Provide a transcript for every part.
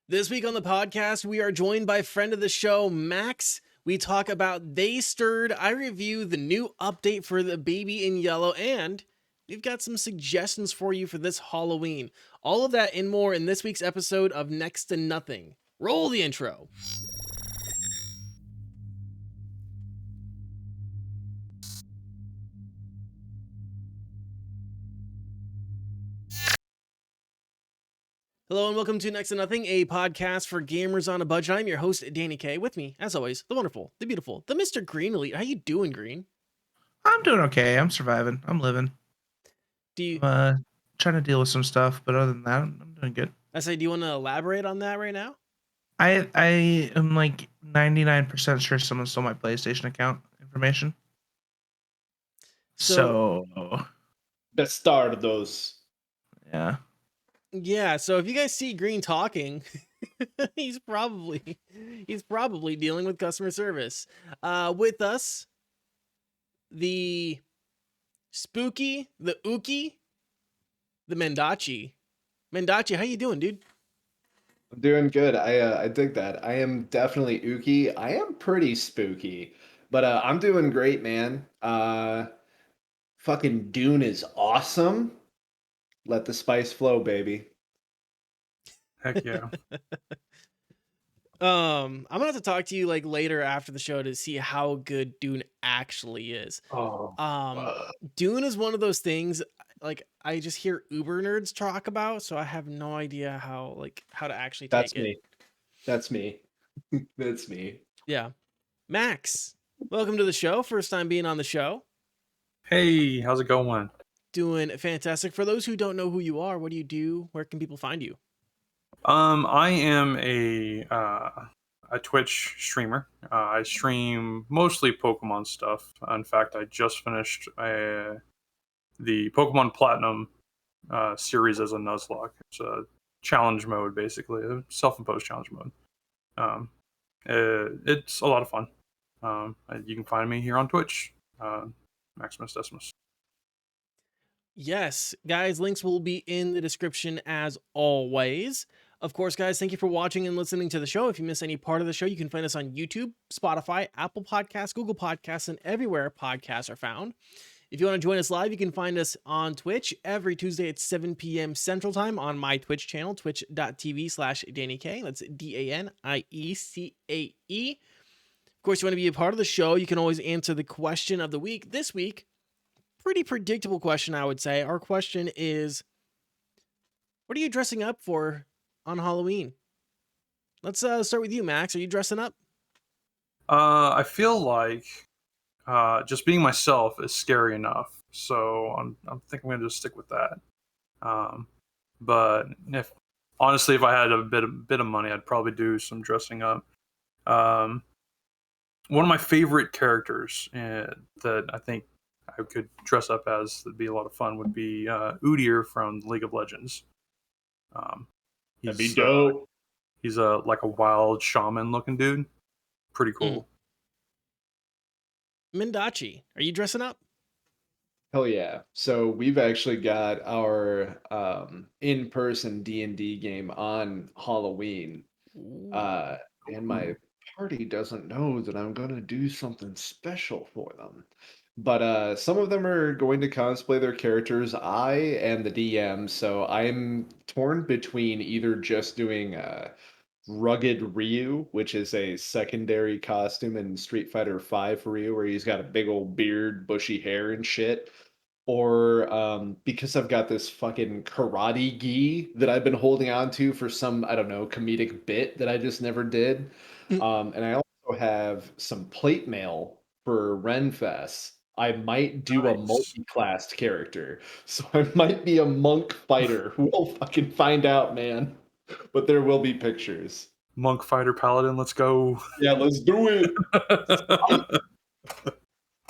This week on the podcast, we are joined by friend of the show, Max. We talk about They Stirred. I review the new update for the Baby in Yellow, and we've got some suggestions for you for this Halloween. All of that and more in this week's episode of Next to Nothing. Roll the intro. Hello and welcome to Next to Nothing, a podcast for gamers on a budget. I'm your host, Danie K. With me, as always, the wonderful, the beautiful, the Mr. Green Elite. How you doing, Green? I'm doing okay. I'm surviving. I'm living. Do you? I'm trying to deal with some stuff, but other than that, I'm doing good. I say, do you want to elaborate on that right now? I am like 99% sure someone stole my PlayStation account information. So Bastardos. Yeah, so if you guys see Green talking, he's probably dealing with customer service. With us, the Spooky, the Ookie, the Mendachi. Mendachi, how you doing, dude? I'm doing good. I dig that. I am definitely ooky. I am pretty spooky, but I'm doing great, man. Fucking Dune is awesome. Let the spice flow, baby. Heck yeah. I'm gonna have to talk to you like later after the show to see how good Dune actually is. Oh, Dune is one of those things like I just hear Uber nerds talk about, so I have no idea how to actually take that's it. me. That's me. That's me. Yeah. Max, welcome to the show. First time being on the show. Hey, how's it going? Doing fantastic. For those who don't know who you are, what do you do? Where can people find you? I am a Twitch streamer. I stream mostly Pokemon stuff. In fact, I just finished the Pokemon Platinum series as a Nuzlocke. It's a challenge mode, basically, a self-imposed challenge mode. It's a lot of fun. You can find me here on Twitch, Maxmusdecmus. Yes, guys, links will be in the description as always. Of course, guys, thank you for watching and listening to the show. If you miss any part of the show, you can find us on YouTube, Spotify, Apple Podcasts, Google Podcasts, and everywhere podcasts are found. If you want to join us live, you can find us on Twitch every Tuesday at 7 p.m. Central Time on my Twitch channel, twitch.tv/DanieK. That's DANIECAE. Of course, you want to be a part of the show, you can always answer the question of the week. This week, pretty predictable question, I would say. Our question is, what are you dressing up for on Halloween? Let's start with you, Max. Are you dressing up? I feel like just being myself is scary enough, so I'm thinking I'm gonna just stick with that. But if I had a bit of money, I'd probably do some dressing up. One of my favorite characters that I think I could dress up as that'd be a lot of fun would be Udyr from League of Legends. That'd be dope. He's like a wild shaman looking dude. Pretty cool. Mendachi, are you dressing up? Hell yeah. So we've actually got our in-person D&D game on Halloween. And my party doesn't know that I'm going to do something special for them. But some of them are going to cosplay their characters. I am the DM, so I'm torn between either just doing Rugged Ryu, which is a secondary costume in Street Fighter V Ryu, where he's got a big old beard, bushy hair, and shit. Or because I've got this fucking karate gi that I've been holding on to for some, I don't know, comedic bit that I just never did. And I also have some plate mail for Renfest. I might do a multi-classed character. So I might be a monk fighter. We'll fucking find out, man. But there will be pictures. Monk fighter paladin, let's go. Yeah, let's do it.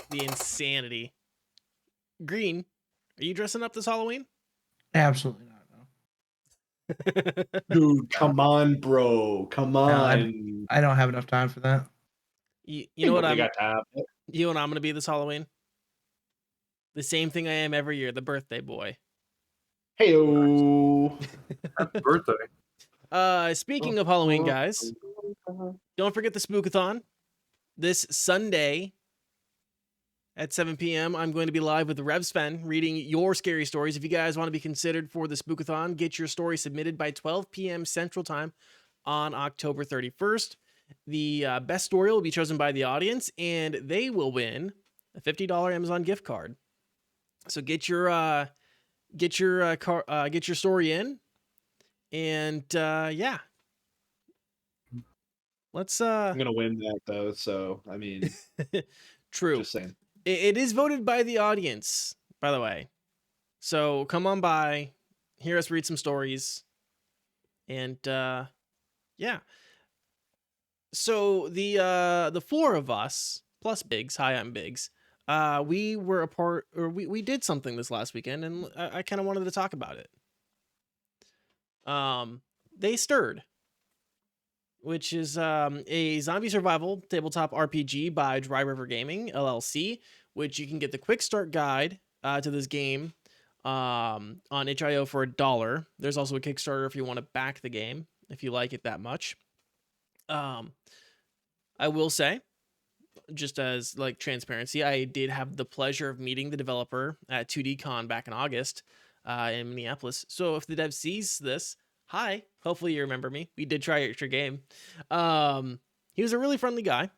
The insanity. Green, are you dressing up this Halloween? Absolutely not. No. Dude, come on, bro. Come on. I don't have enough time for that. You know what got time. You know what I'm going to be this Halloween? The same thing I am every year, the birthday boy. Hey-o. Happy birthday. Speaking of Halloween, guys, don't forget the Spookathon this Sunday at 7 p.m. I'm going to be live with Revspen reading your scary stories. If you guys want to be considered for the Spookathon, get your story submitted by 12 p.m. Central Time on October 31st. The best story will be chosen by the audience, and they will win a $50 Amazon gift card. So get your story in, and yeah, let's. I'm gonna win that though, so I mean, True. just saying. It is voted by the audience, by the way. So come on by, hear us read some stories, and yeah. So the four of us plus Biggs, hi, I'm Biggs. We were a part, or we did something this last weekend, and I kind of wanted to talk about it. They Stirred, which is a zombie survival tabletop RPG by Dry River Gaming LLC, which you can get the quick start guide to this game on itch.io for $1. There's also a Kickstarter if you want to back the game, if you like it that much. I will say, just as like transparency, I did have the pleasure of meeting the developer at 2DCon back in August in Minneapolis. So if the dev sees this, hi, hopefully you remember me. We did try out your game. He was a really friendly guy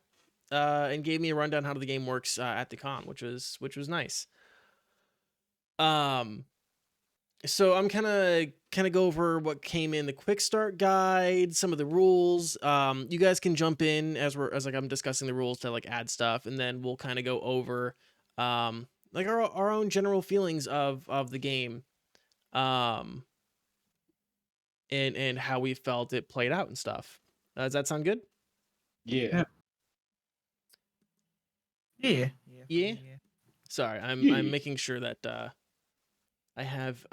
and gave me a rundown how the game works at the con, which was nice. So I'm kind of go over what came in the quick start guide, some of the rules. You guys can jump in as I'm discussing the rules to like add stuff, and then we'll kind of go over like our own general feelings of the game, and how we felt it played out and stuff. Does that sound good? Yeah. Yeah. Sorry, I'm making sure that I have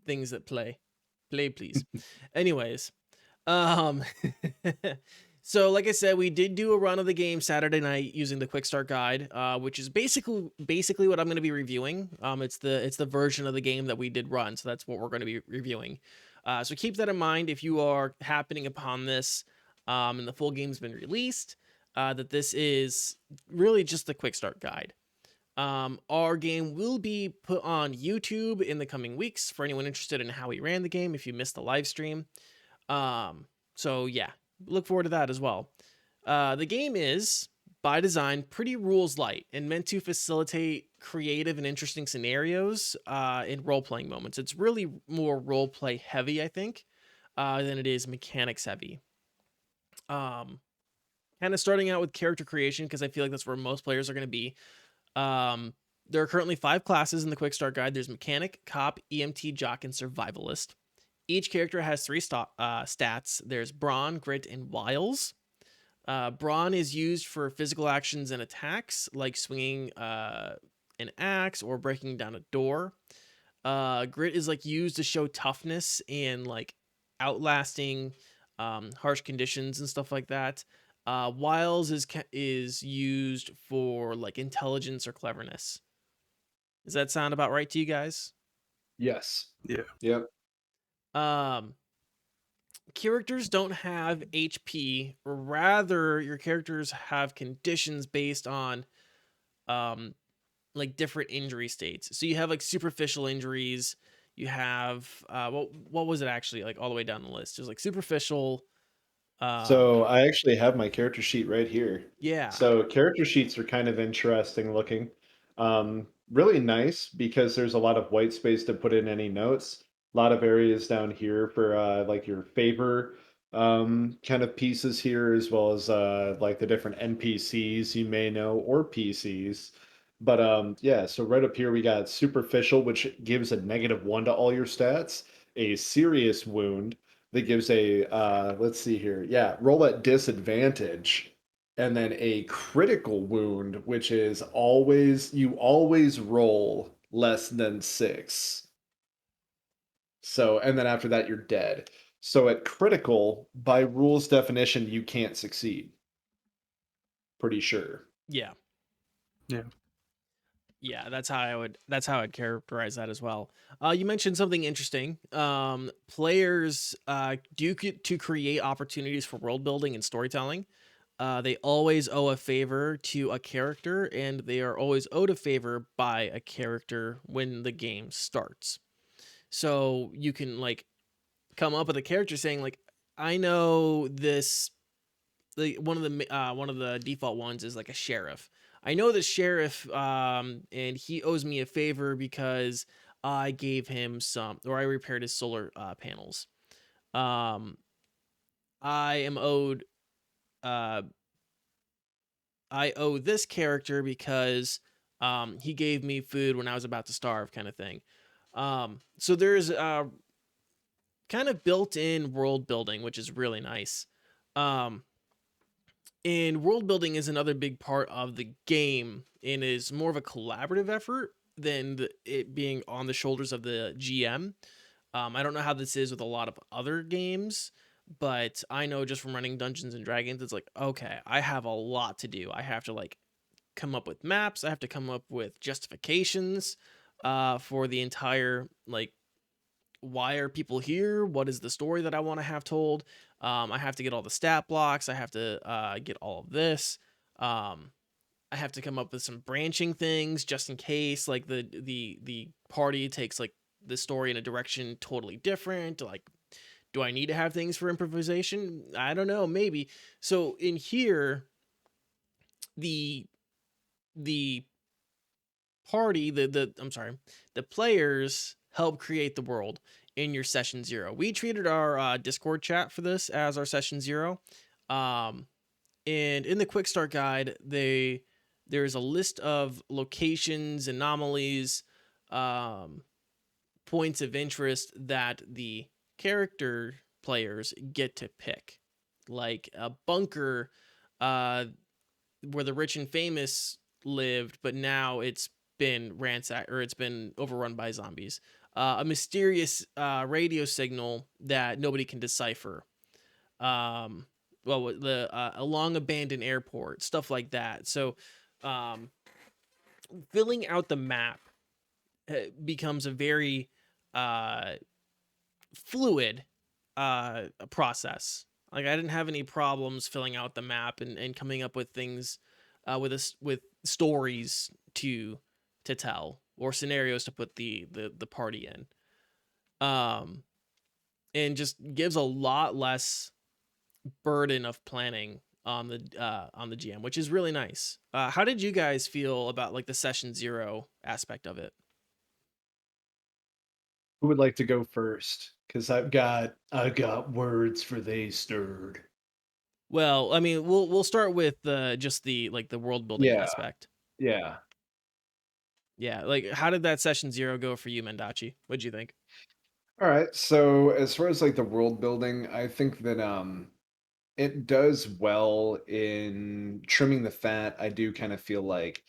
things that play, please. Anyways, so like I said, we did do a run of the game Saturday night using the quick start guide, which is basically what I'm going to be reviewing. It's the version of the game that we did run, so that's what we're going to be reviewing. So keep that in mind if you are happening upon this, and the full game's been released, that this is really just the quick start guide. Our game will be put on YouTube in the coming weeks for anyone interested in how we ran the game if you missed the live stream. So yeah, look forward to that as well. The game is, by design, pretty rules light and meant to facilitate creative and interesting scenarios in role-playing moments. It's really more role-play heavy, I think, than it is mechanics heavy. Kind of starting out with character creation, because I feel like that's where most players are going to be. There are currently 5 classes in the quick start guide. There's mechanic, cop, EMT, jock, and survivalist. Each character has 3 stats. There's brawn, grit, and wiles. Brawn is used for physical actions and attacks, like swinging an axe or breaking down a door. Grit is like used to show toughness and like outlasting harsh conditions and stuff like that. Wiles is used for like intelligence or cleverness. Does that sound about right to you guys? Yes. Yeah. Yep. Characters don't have HP, rather your characters have conditions based on like different injury states. So you have like superficial injuries, you have what was it actually, like all the way down the list? There's like superficial. So I actually have my character sheet right here. Yeah. So character sheets are kind of interesting looking. Really nice because there's a lot of white space to put in any notes. A lot of areas down here for like your favor kind of pieces here, as well as like the different NPCs you may know or PCs. But yeah, so right up here we got superficial, which gives a -1 to all your stats, a serious wound that gives a let's see here. Yeah, roll at disadvantage. And then a critical wound, which is you always roll less than 6. So, and then after that, you're dead. So at critical, by rules definition, you can't succeed. Pretty sure. Yeah. Yeah. Yeah, that's how I'd characterize that as well. You mentioned something interesting. Players do get to create opportunities for world building and storytelling. They always owe a favor to a character, and they are always owed a favor by a character when the game starts. So you can like come up with a character saying like, I know this. One of the default ones is like a sheriff. I know the sheriff, and he owes me a favor because I gave him some, or I repaired his solar panels. Um, I am owed. Uh, I owe this character because he gave me food when I was about to starve, kind of thing. So there's kind of built-in world building, which is really nice. Um, and world building is another big part of the game and is more of a collaborative effort than it being on the shoulders of the GM. I don't know how this is with a lot of other games, but I know just from running Dungeons and Dragons, it's like, okay, I have a lot to do. I have to like come up with maps. I have to come up with justifications for the entire like, why are people here? What is the story that I want to have told? I have to get all the stat blocks. I have to get all of this. I have to come up with some branching things just in case like the party takes like the story in a direction totally different. Like, do I need to have things for improvisation? I don't know, maybe. So in here, the the party, the I'm sorry, the players help create the world in your session 0. We treated our Discord chat for this as our session 0. Um, and in the quick start guide, there's a list of locations, anomalies, um, points of interest that the character players get to pick, like a bunker where the rich and famous lived, but now it's been ransacked or it's been overrun by zombies. A mysterious radio signal that nobody can decipher. Um, the a long abandoned airport, stuff like that. So, um, filling out the map becomes a very uh, fluid process. Like I didn't have any problems filling out the map and coming up with things with stories to tell or scenarios to put the party in. And just gives a lot less burden of planning on the GM, which is really nice. How did you guys feel about like the session 0 aspect of it? Who would like to go first? Because I got words for they stirred. Well, I mean, we'll start with just the like the world building Yeah, aspect. yeah. Yeah, like how did that session 0 go for you, Mendachi? What'd you think? All right. So as far as like the world building, I think that it does well in trimming the fat. I do kind of feel like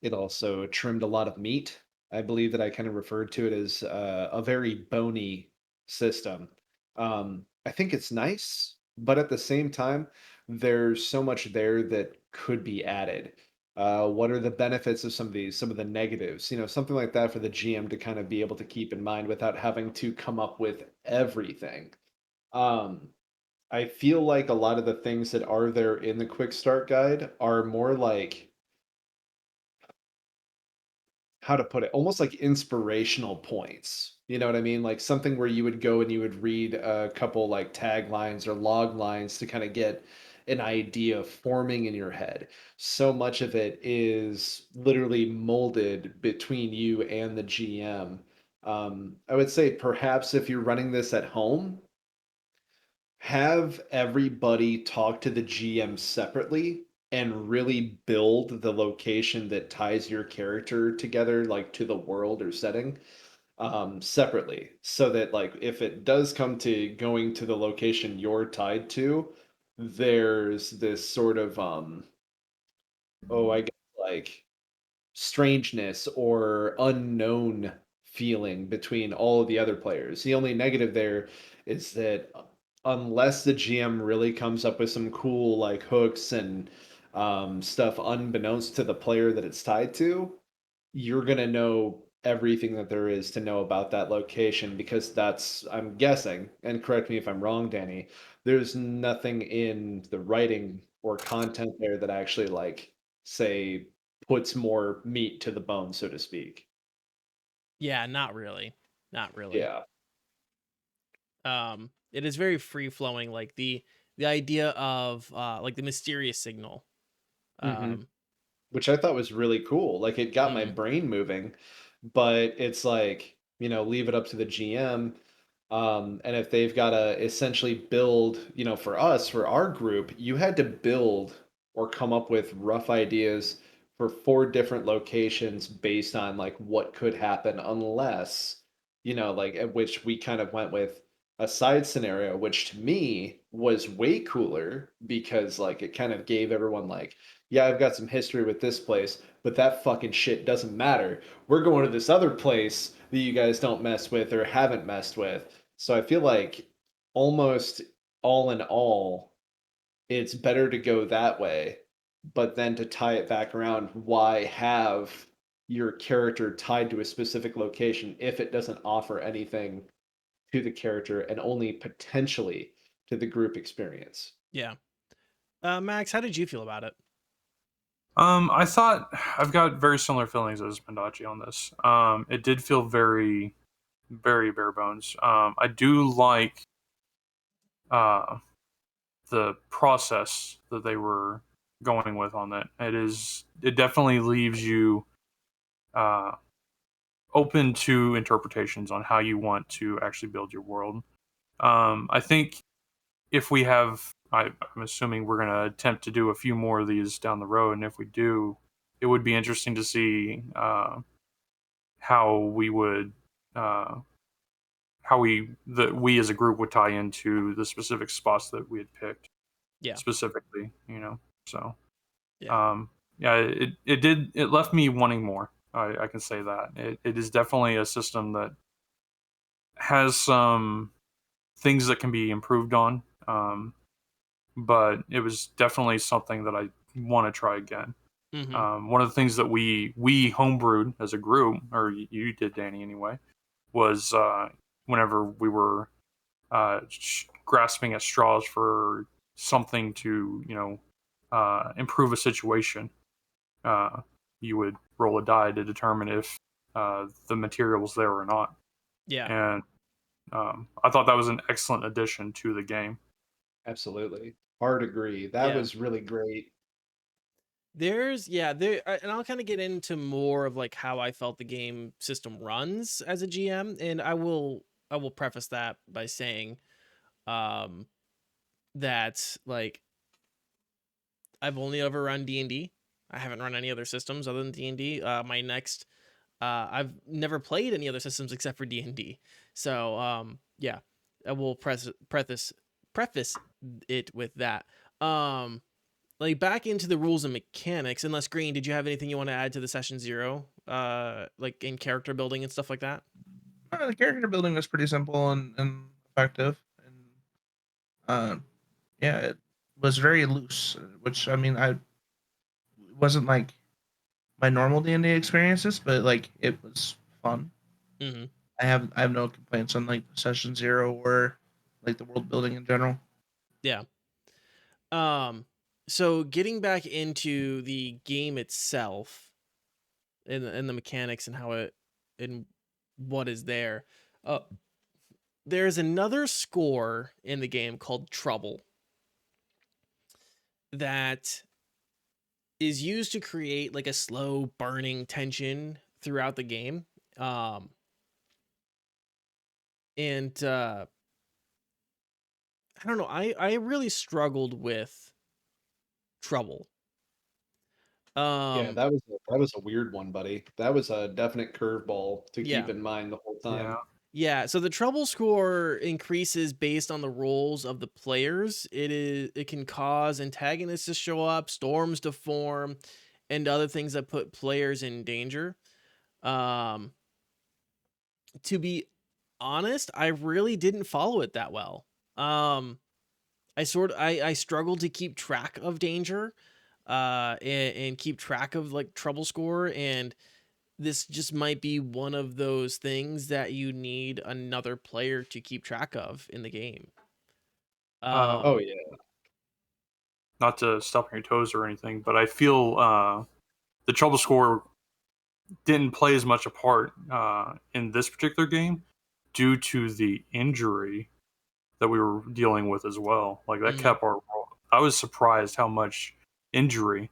it also trimmed a lot of meat. I believe that I kind of referred to it as a very bony system. I think it's nice, but at the same time, there's so much there that could be added. What are the benefits of some of these, some of the negatives? You know, something like that for the GM to kind of be able to keep in mind without having to come up with everything. Um, I feel like a lot of the things that are there in the quick start guide are more like, how to put it, almost like inspirational points. You know what I mean? Like something where you would go and you would read a couple like taglines or log lines to kind of get an idea forming in your head. So much of it is literally molded between you and the GM. I would say perhaps if you're running this at home, have everybody talk to the GM separately and really build the location that ties your character together, like to the world or setting, separately. So that, like, if it does come to going to the location you're tied to, there's this sort of, oh, I guess, like, strangeness or unknown feeling between all of the other players. The only negative there is that unless the GM really comes up with some cool like hooks and stuff unbeknownst to the player that it's tied to, you're gonna know everything that there is to know about that location because that's, I'm guessing, and correct me if I'm wrong, Danny, there's nothing in the writing or content there that actually like say puts more meat to the bone, so to speak. Yeah, not really. Not really. Yeah. It is very free flowing, like the idea of like the mysterious signal. hmm Um Which I thought was really cool. Like it got my mhm, brain moving, but it's like, leave it up to the GM. And if they've got to essentially build, for us, for our group, you had to build or come up with rough ideas for 4 different locations based on like what could happen unless, like at which we kind of went with a side scenario, which to me was way cooler because like it kind of gave everyone like, yeah, I've got some history with this place, but that fucking shit doesn't matter. We're going to this other place that you guys don't mess with or haven't messed with. So I feel like almost all in all, it's better to go that way, but then to tie it back around, why have your character tied to a specific location if it doesn't offer anything to the character and only potentially to the group experience? yeah. Max, how did you feel about it? I thought I've got very similar feelings as Mendachi on this. It did feel very, very bare bones. I do like uh, the process that they were going with on that. It definitely leaves you uh, open to interpretations on how you want to actually build your world. I think if we have, I'm assuming we're going to attempt to do a few more of these down the road, and if we do, it would be interesting to see how we would uh, we as a group would tie into the specific spots that we had picked Yeah, specifically. So yeah. um, yeah, it left me wanting more. I can say that it is definitely a system that has some things that can be improved on. But it was definitely something that I want to try again. Mm-hmm. One of the things that we homebrewed as a group, or you did, Danny, anyway, was whenever we were grasping at straws for something to, improve a situation, uh, you would roll a die to determine if the material was there or not. Yeah. And I thought that was an excellent addition to the game. Absolutely. Hard agree. That Yeah. was really great. And I'll kind of get into more of like how I felt the game system runs as a GM, and I will preface that by saying um that like I've only ever run D&D. I haven't run any other systems other than D&D. My next I've never played any other systems except for D&D. So yeah, I will preface it with that. Um like back into the rules and mechanics, unless Green, did you have anything you want to add to the session 0 like in character building and stuff like that? The character building was pretty simple and effective, and yeah, it was very loose. Which I mean, I it wasn't like my normal D&D experiences, but like it was fun. Mm-hmm. I have no complaints on like session 0 or like the world building in general. Yeah. So getting back into the game itself and the mechanics and how it and what is there. Uh there's another score in the game called Trouble that is used to create like a slow burning tension throughout the game. Um and I don't know, I really struggled with Trouble. Yeah, Um that was a weird one, buddy. That was a definite curveball to keep yeah. in mind the whole Yeah. time. Yeah, so the trouble score increases based on the roles of the players. It can cause antagonists to show up, storms to form, and other things that put players in danger. Um, to be honest, I really didn't follow it that well. Um, I struggled to keep track of danger, and keep track of like trouble score, and this just might be one of those things that you need another player to keep track of in the game. Oh yeah. Not to step on your toes or anything, but I feel the trouble score didn't play as much a part in this particular game due to the injury that we were dealing with as well. Like that kept our. I was surprised how much injury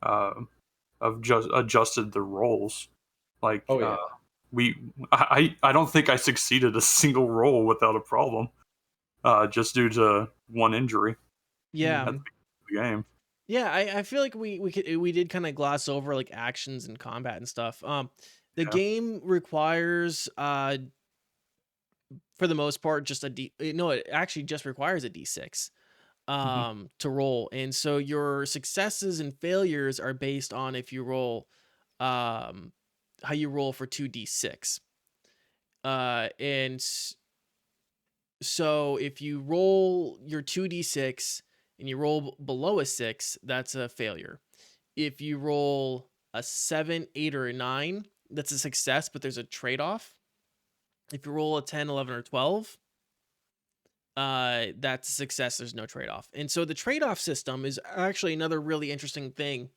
uh, of just adjusted the rolls. Like Oh yeah. I don't think I succeeded a single roll without a problem, just due to one injury Yeah. at the beginning of the game. Yeah, I feel like we did kind of gloss over like actions and combat and stuff. The Yeah. game requires for the most part just a D no, it actually just requires a D6 to roll. And so your successes and failures are based on if you roll how you roll for 2d6. So if you roll your 2d6 and you roll below a 6, that's a failure. If you roll a 7, 8, or a 9, that's a success, but there's a trade-off. If you roll a 10, 11, or 12, that's a success, there's no trade-off. And so the trade-off system is actually another really interesting thing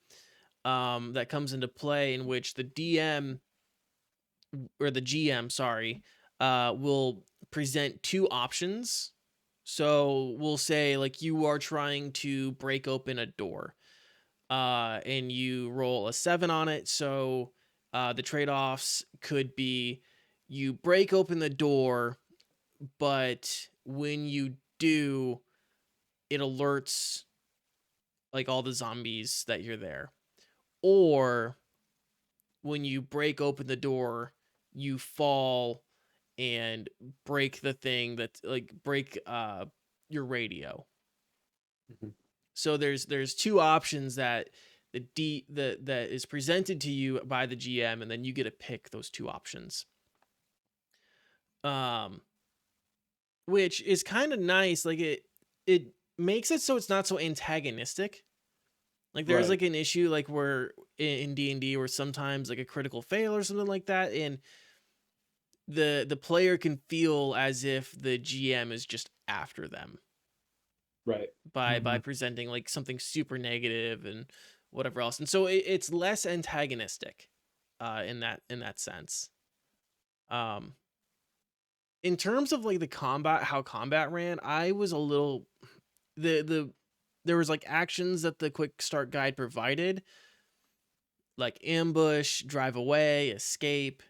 that comes into play, in which the DM or the GM, sorry, will present two options. So we'll say like you are trying to break open a door, and you roll a 7 on it. So the trade-offs could be you break open the door, but when you do, it alerts like all the zombies that you're there. Or when you break open the door, you fall and break the thing that like break your radio. Mhm. So there's two options that that is presented to you by the GM, and then you get to pick those two options. Which is kind of nice. Like it makes it so it's not so antagonistic. Like there's Right. like an issue like where in D&D where sometimes like a critical fail or something like that, and the player can feel as if the GM is just after them Right. by presenting like something super negative and whatever else. And so it's less antagonistic in that sense. In terms of like the combat, how combat ran, I was a little there was like actions that the quick start guide provided, like ambush, drive away, escape,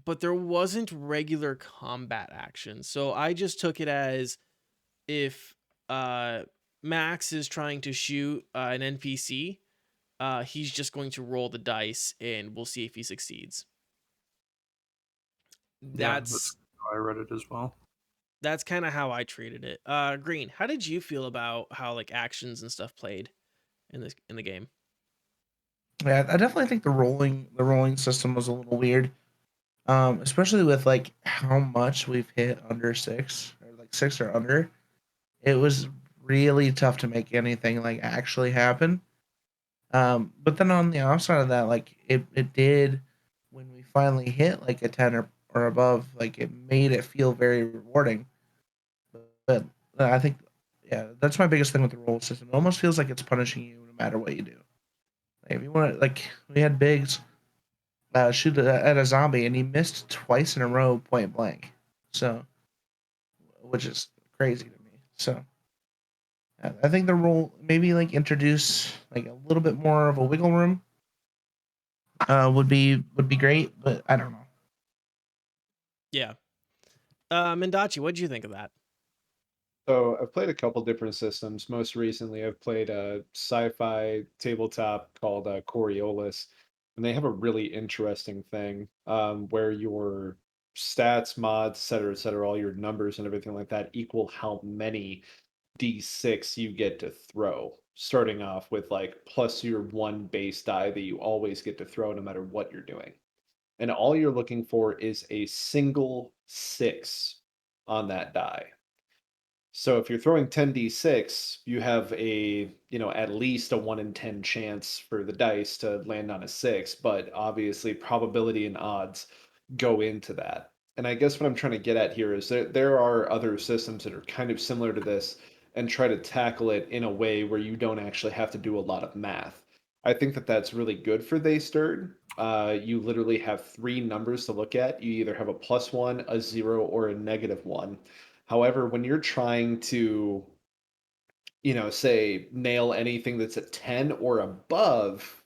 but there wasn't regular combat action. So I just took it as if Max is trying to shoot an NPC, he's just going to roll the dice and we'll see if he succeeds. Yeah, that's That's how I read it as well. that's kind of how I treated it. Green, how did you feel about how like actions and stuff played in the game? Yeah, I definitely think the rolling system was a little weird. Especially with like how much we've hit under 6 or like 6 or under. It was really tough to make anything like actually happen. But then on the offside of that, like it did when we finally hit like a 10 or above, like it made it feel very rewarding. But I think, yeah, that's my biggest thing with the roll system. It almost feels like it's punishing you no matter what you do. Like, if you want to, like, we had Biggs shoot at a zombie and he missed twice in a row point blank. So, which is crazy to me. So, I think the role maybe like introduce like a little bit more of a wiggle room would be great, but I don't know. Yeah. Mendachi, what did you think of that? So I've played a couple different systems. Most recently, I've played a sci-fi tabletop called Coriolis, and they have a really interesting thing where your stats, mods, et cetera, all your numbers and everything like that equal how many D6 you get to throw. Starting off with like plus your one base die that you always get to throw no matter what you're doing. And all you're looking for is a single 6 on that die. So if you're throwing 10d6, you have a, at least a 1 in 10 chance for the dice to land on a 6, but obviously probability and odds go into that. And I guess what I'm trying to get at here is that there are other systems that are kind of similar to this and try to tackle it in a way where you don't actually have to do a lot of math. I think that that's really good for they stirred. You literally have three numbers to look at. You either have a +1, a 0, or a -1. However, when you're trying to, say nail anything that's a 10 or above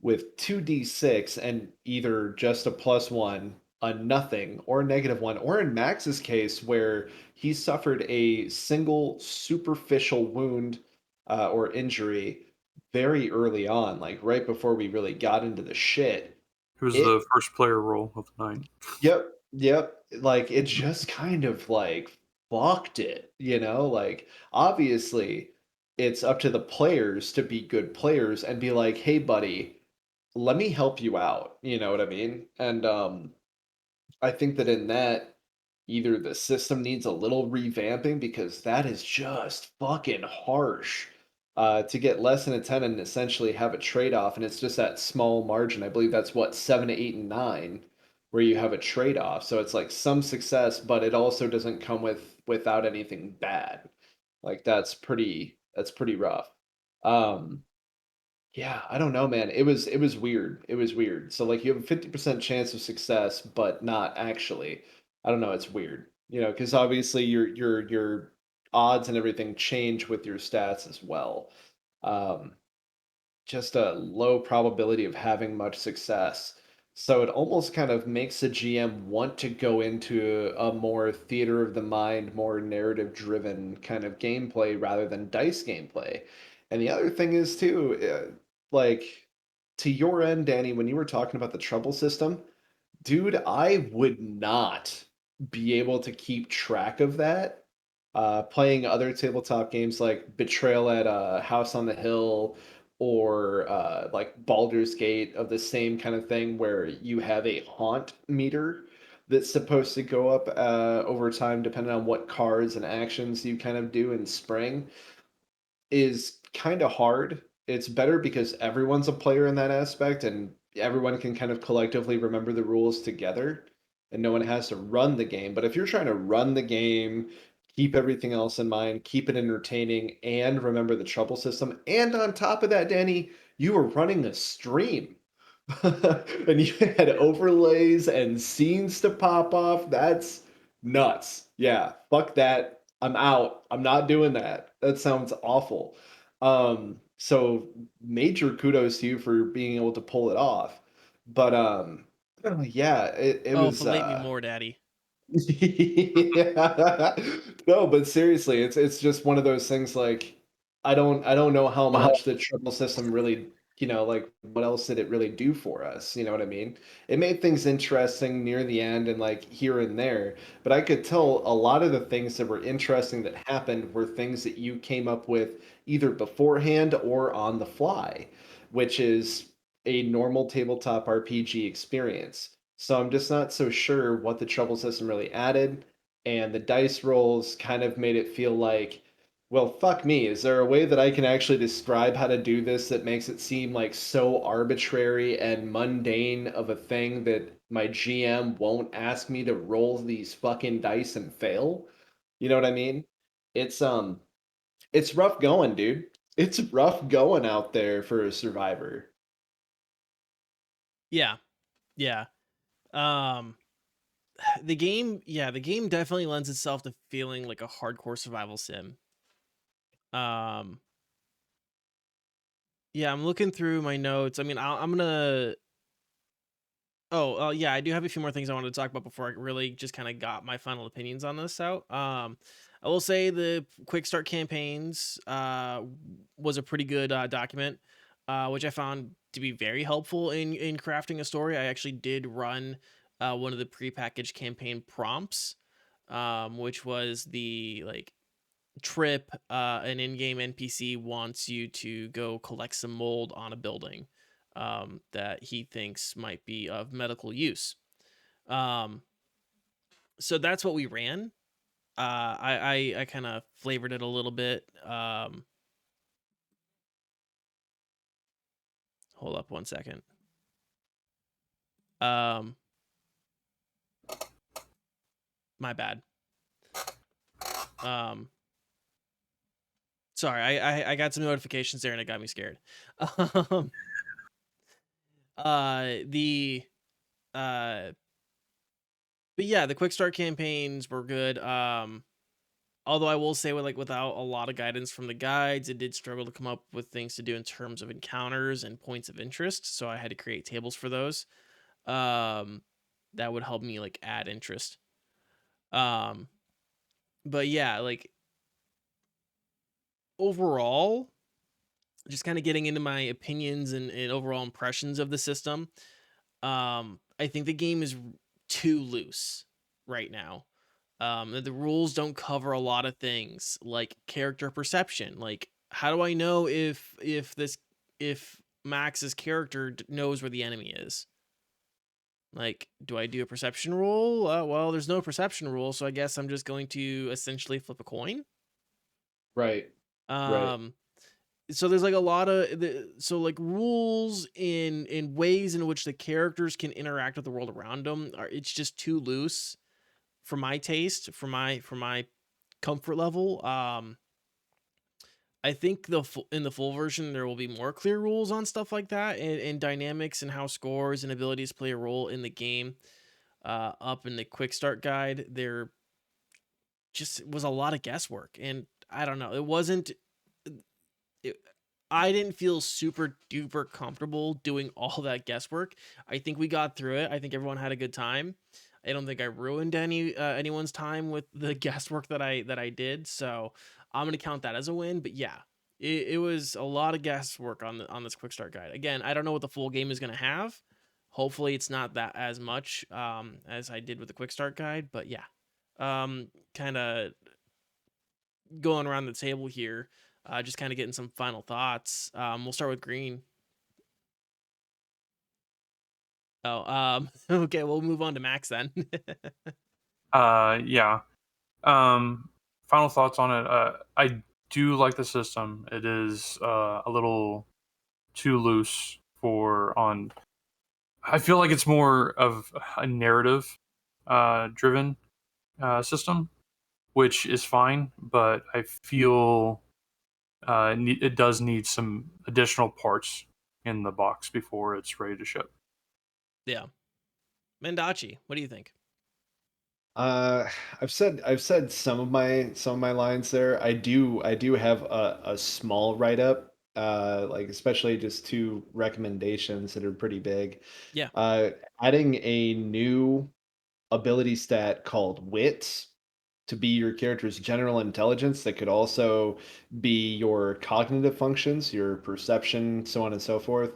with 2d6 and either just a +1, a nothing, or a -1, or in Max's case, where he suffered a single superficial wound or injury very early on, like right before we really got into the shit. It was It the first player role of the night. Yep, yep. Like it just kind of like fucked it, Like obviously it's up to the players to be good players and be like, "Hey buddy, let me help you out." You know what I mean? And I think that in that, either the system needs a little revamping because that is just fucking harsh. To get less than a 10 and essentially have a trade-off, and it's just that small margin. I believe that's what 7, 8, and 9, where you have a trade-off. So it's like some success, but it also doesn't come without anything bad. Like that's pretty rough. Um, yeah, I don't know, man. It was weird. It was weird. So like you have a 50% chance of success, but not actually. I don't know, it's weird. Because obviously your odds and everything change with your stats as well. Um, just a low probability of having much success. So it almost kind of makes a GM want to go into a more theater of the mind, more narrative driven kind of gameplay rather than dice gameplay. And the other thing is too, like to your end, Danny, when you were talking about the trouble system, dude, I would not be able to keep track of that. Playing other tabletop games like Betrayal at House on the Hill or like Baldur's Gate of the same kind of thing where you have a haunt meter that's supposed to go up over time depending on what cards and actions you kind of do in spring is kind of hard. It's better because everyone's a player in that aspect and everyone can kind of collectively remember the rules together and no one has to run the game. But if you're trying to run the game, keep everything else in mind, keep it entertaining, and remember the trouble system, and on top of that, Danny, you were running a stream. And you had overlays and scenes to pop off. That's nuts. Yeah, fuck that. I'm out. I'm not doing that. That sounds awful. So major kudos to you for being able to pull it off. But yeah, it Oh, was fillet me more, Daddy. yeah. No, but seriously, it's just one of those things like I don't know how much the triple system really, like what else did it really do for us? You know what I mean? It made things interesting near the end and like here and there, but I could tell a lot of the things that were interesting that happened were things that you came up with either beforehand or on the fly, which is a normal tabletop RPG experience. So I'm just not so sure what the trouble system really added. And the dice rolls kind of made it feel like, well, fuck me. Is there a way that I can actually describe how to do this that makes it seem like so arbitrary and mundane of a thing that my GM won't ask me to roll these fucking dice and fail? You know what I mean? It's it's rough going, dude. It's rough going out there for a survivor. Yeah, yeah. Um, the game definitely lends itself to feeling like a hardcore survival sim. Um, yeah, I'm looking through my notes. I mean, I'm gonna. Oh, yeah, I do have a few more things I wanted to talk about before I really just kind of got my final opinions on this out. I will say the quick start campaigns was a pretty good document, which I found to be very helpful in crafting a story. I actually did run one of the prepackaged campaign prompts, which was the like trip. An in-game NPC wants you to go collect some mold on a building that he thinks might be of medical use. Um, so that's what we ran. I kind of flavored it a little bit. Hold up one second. My bad. Sorry, I got some notifications there and it got me scared. The but yeah, the quick start campaigns were good. Although I will say, without a lot of guidance from the guides, it did struggle to come up with things to do in terms of encounters and points of interest. So I had to create tables for those. That would help me like add interest. But yeah, like overall, just kind of getting into my opinions and overall impressions of the system. I think the game is too loose right now. The rules don't cover a lot of things like character perception. Like, how do I know if Max's character knows where the enemy is? Like, do I do a perception rule? Well, there's no perception rule, so I guess I'm just going to essentially flip a coin. Right. Um, so there's like a lot of rules in ways in which the characters can interact with the world around them it's just too loose for my taste, for my comfort level. I think in the full version there will be more clear rules on stuff like that, and dynamics and how scores and abilities play a role in the game. Up in the quick start guide, there just was a lot of guesswork, and I don't know. It wasn't. I didn't feel super duper comfortable doing all that guesswork. I think we got through it. I think everyone had a good time. I don't think I ruined anyone's time with the guesswork that I did. So I'm gonna count that as a win. But yeah, it was a lot of guesswork on this quick start guide. Again, I don't know what the full game is gonna have. Hopefully, it's not that as much as I did with the quick start guide. But yeah, kind of going around the table here. Just kind of getting some final thoughts. We'll start with Green. Okay, we'll move on to Max then. Yeah. Final thoughts on it. I do like the system. It is a little too loose I feel like it's more of a narrative driven system, which is fine, but I feel it does need some additional parts in the box before it's ready to ship. Yeah. Mendachi, what do you think? I've said some of my lines there. I do have a small write up, like especially just two recommendations that are pretty big. Yeah. Adding a new ability stat called Wits to be your character's general intelligence that could also be your cognitive functions, your perception, so on and so forth.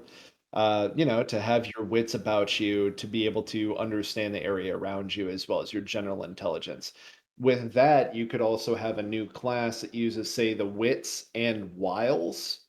To have your wits about you to be able to understand the area around you as well as your general intelligence. With that, you could also have a new class that uses, say, the wits and wiles,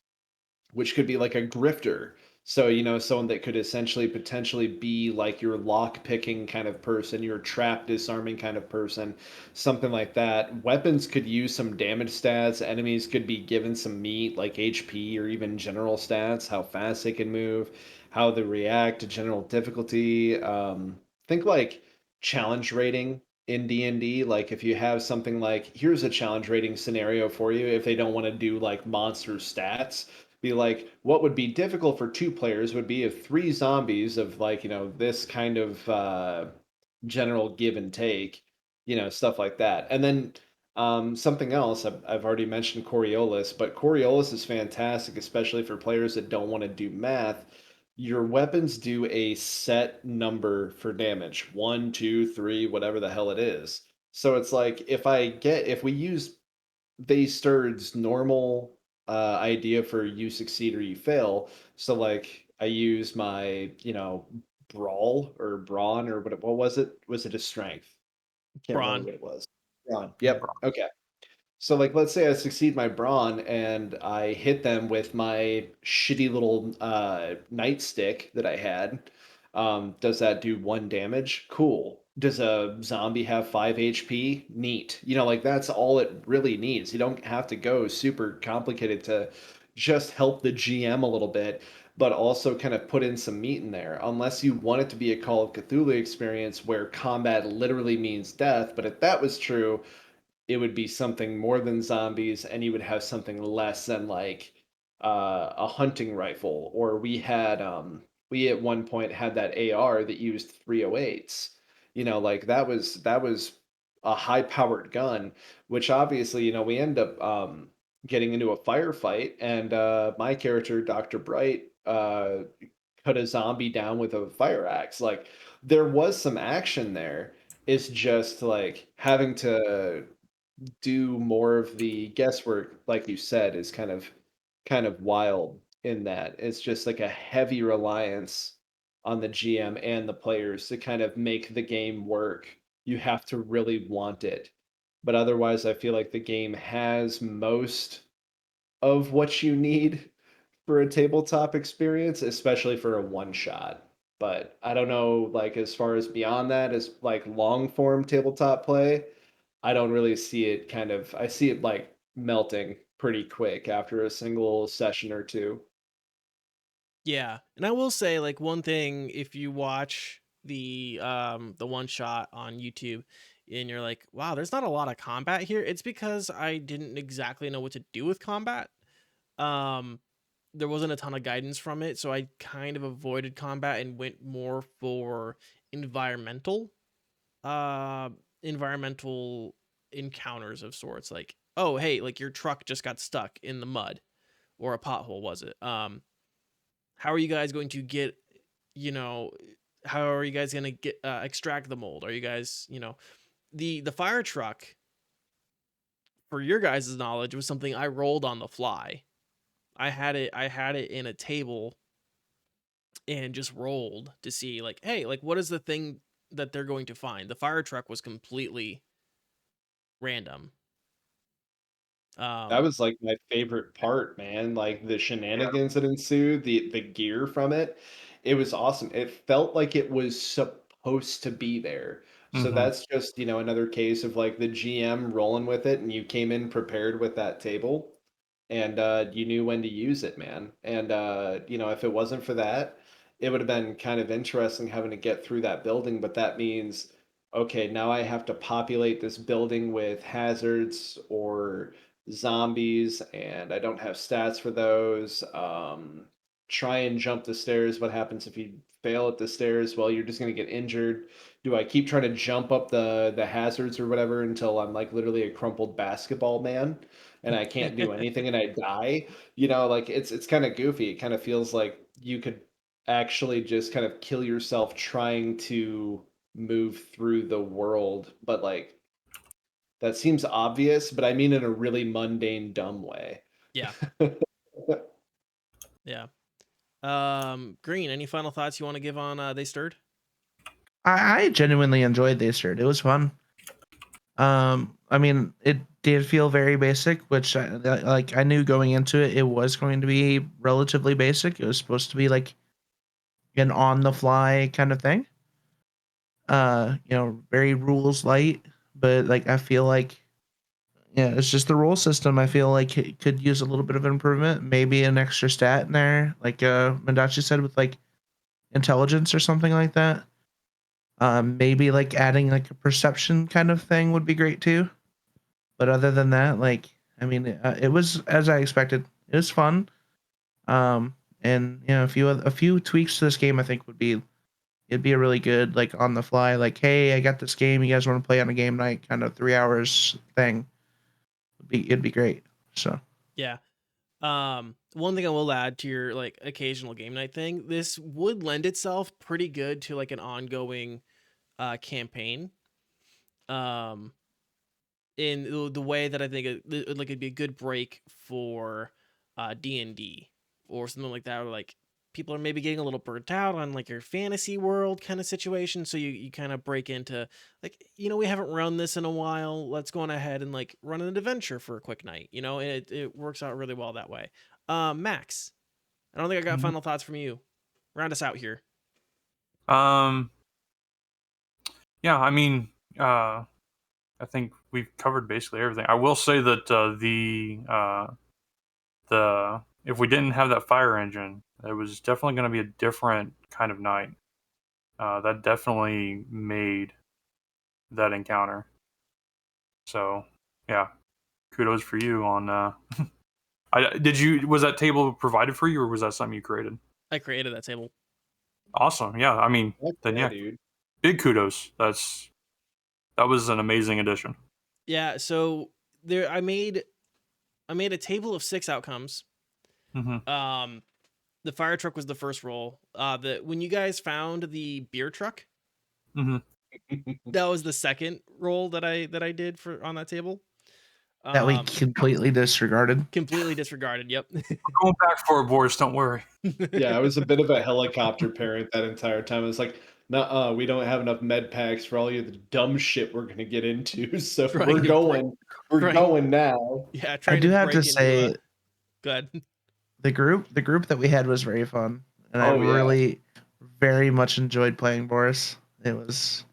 which could be like a grifter. So, someone that could essentially potentially be like your lock picking kind of person, your trap disarming kind of person, something like that. Weapons could use some damage stats. Enemies could be given some meat like HP or even general stats, how fast they can move, how they react to general difficulty. Think like challenge rating in D&D. Like if you have something like, here's a challenge rating scenario for you if they don't want to do like monster stats, be like, what would be difficult for two players would be if three zombies of like, this kind of general give and take, stuff like that. And then something else, I've already mentioned Coriolis, but Coriolis is fantastic, especially for players that don't want to do math. Your weapons do a set number for damage, one, two, three, whatever the hell it is. So it's like if we use Sturd's normal idea for you succeed or you fail. So like I use my, brawl or brawn or what was it? Was it a strength? I can't remember Braun. what it was. Brawn. Yep. Okay. So like let's say I succeed my brawn and I hit them with my shitty little nightstick that I had. Does that do one damage? Cool. Does a zombie have 5 HP? Neat. Like that's all it really needs. You don't have to go super complicated to just help the GM a little bit, but also kind of put in some meat in there. Unless you want it to be a Call of Cthulhu experience where combat literally means death. But if that was true, it would be something more than zombies, and you would have something less than like a hunting rifle. Or we at one point had that AR that used 308s. Like that was a high powered gun, which obviously we end up getting into a firefight, and my character Dr. Bright cut a zombie down with a fire axe. Like there was some action there. It's just like having to do more of the guesswork, like you said, is kind of wild in that. It's just like a heavy reliance on the GM and the players to kind of make the game work. You have to really want it. But otherwise, I feel like the game has most of what you need for a tabletop experience, especially for a one shot. But I don't know, like as far as beyond that, as like long form tabletop play, I don't really see it I see it like melting pretty quick after a single session or two. Yeah. And I will say, like, one thing, if you watch the one shot on YouTube and you're like, wow, there's not a lot of combat here, it's because I didn't exactly know what to do with combat. Um there wasn't a ton of guidance from it, so I kind of avoided combat and went more for environmental uh environmental encounters of sorts. Like, oh hey, like your truck just got stuck in the mud, or a pothole, was it? How are you guys going to get, you know how are you guys going to get extract the mold? Are you guys, the fire truck, for your guys' knowledge, was something I rolled on the fly. I had it in a table and just rolled to see, like, hey, like, what is the thing that they're going to find? The fire truck was completely random. That um was like my favorite part, man. Like the shenanigans that ensued, the gear from it. It was awesome. It felt like it was supposed to be there. So Mm-hmm. that's just, another case of like the GM rolling with it and you came in prepared with that table and you knew when to use it, man. And if it wasn't for that, it would have been kind of interesting having to get through that building, but that means okay, now I have to populate this building with hazards or zombies, and I don't have stats for those. Try and jump the stairs. What happens if you fail at the stairs? Well, you're just gonna get injured. Do I keep trying to jump up the hazards or whatever until I'm like literally a crumpled basketball man and I can't do anything and I die? Like it's kind of goofy. It kind of feels like you could actually just kind of kill yourself trying to move through the world, but like that seems obvious, but I mean in a really mundane, dumb way. yeah. Yeah. Green, any final thoughts you want to give on They Stirred? I genuinely enjoyed this shirt. It was fun. I mean, it did feel very basic, which I knew going into it, it was going to be relatively basic. It was supposed to be like an on the fly kind of thing. Very rules light, but like I feel like yeah, it's just the rule system. I feel like it could use a little bit of improvement, maybe an extra stat in there, like Mandachi said, with like intelligence or something like that. Maybe like adding like a perception kind of thing would be great too. But other than that, like I mean, it was as I expected. It was fun. And a few tweaks to this game, I think it'd be a really good like on the fly, like, hey, I got this game. You guys want to play on a game night, kind of 3 hours thing. It'd be great. So Yeah. One thing I will add to your, like, occasional game night thing, this would lend itself pretty good to like an ongoing campaign. Um in the way that I think like it'd be a good break for D&D or something like that, or like people are maybe getting a little burnt out on like your fantasy world kind of situation, so you kind of break into, like, we haven't run this in a while, let's go on ahead and like run an adventure for a quick night, and it works out really well that way. Max, I don't think I got Mhm. final thoughts from you. Round us out here. Um, yeah, I mean, I think we've covered basically everything. I will say that the if we didn't have that fire engine, it was definitely going to be a different kind of night. That definitely made that encounter. So yeah, kudos for you on. Was that table provided for you, or was that something you created? I created that table. Awesome. Yeah, I mean, then yeah, dude. big kudos. That was an amazing addition. Yeah, so there I made a table of 6 outcomes. Mm-hmm. The fire truck was the first roll. When you guys found the beer truck, Mm-hmm. that was the second roll that I did for on that table. That we completely disregarded. Completely disregarded. Yep. We're going back for it, Boris. Don't worry. Yeah, I was a bit of a helicopter parent that entire time. It's like, nuh-uh, we don't have enough med packs for all of the dumb shit we're gonna get into. So Trying to we're going now. Yeah, I trying do to have to break into say, Go ahead. the group that we had was very fun, and I Oh, yeah. really very much enjoyed playing Boris. It was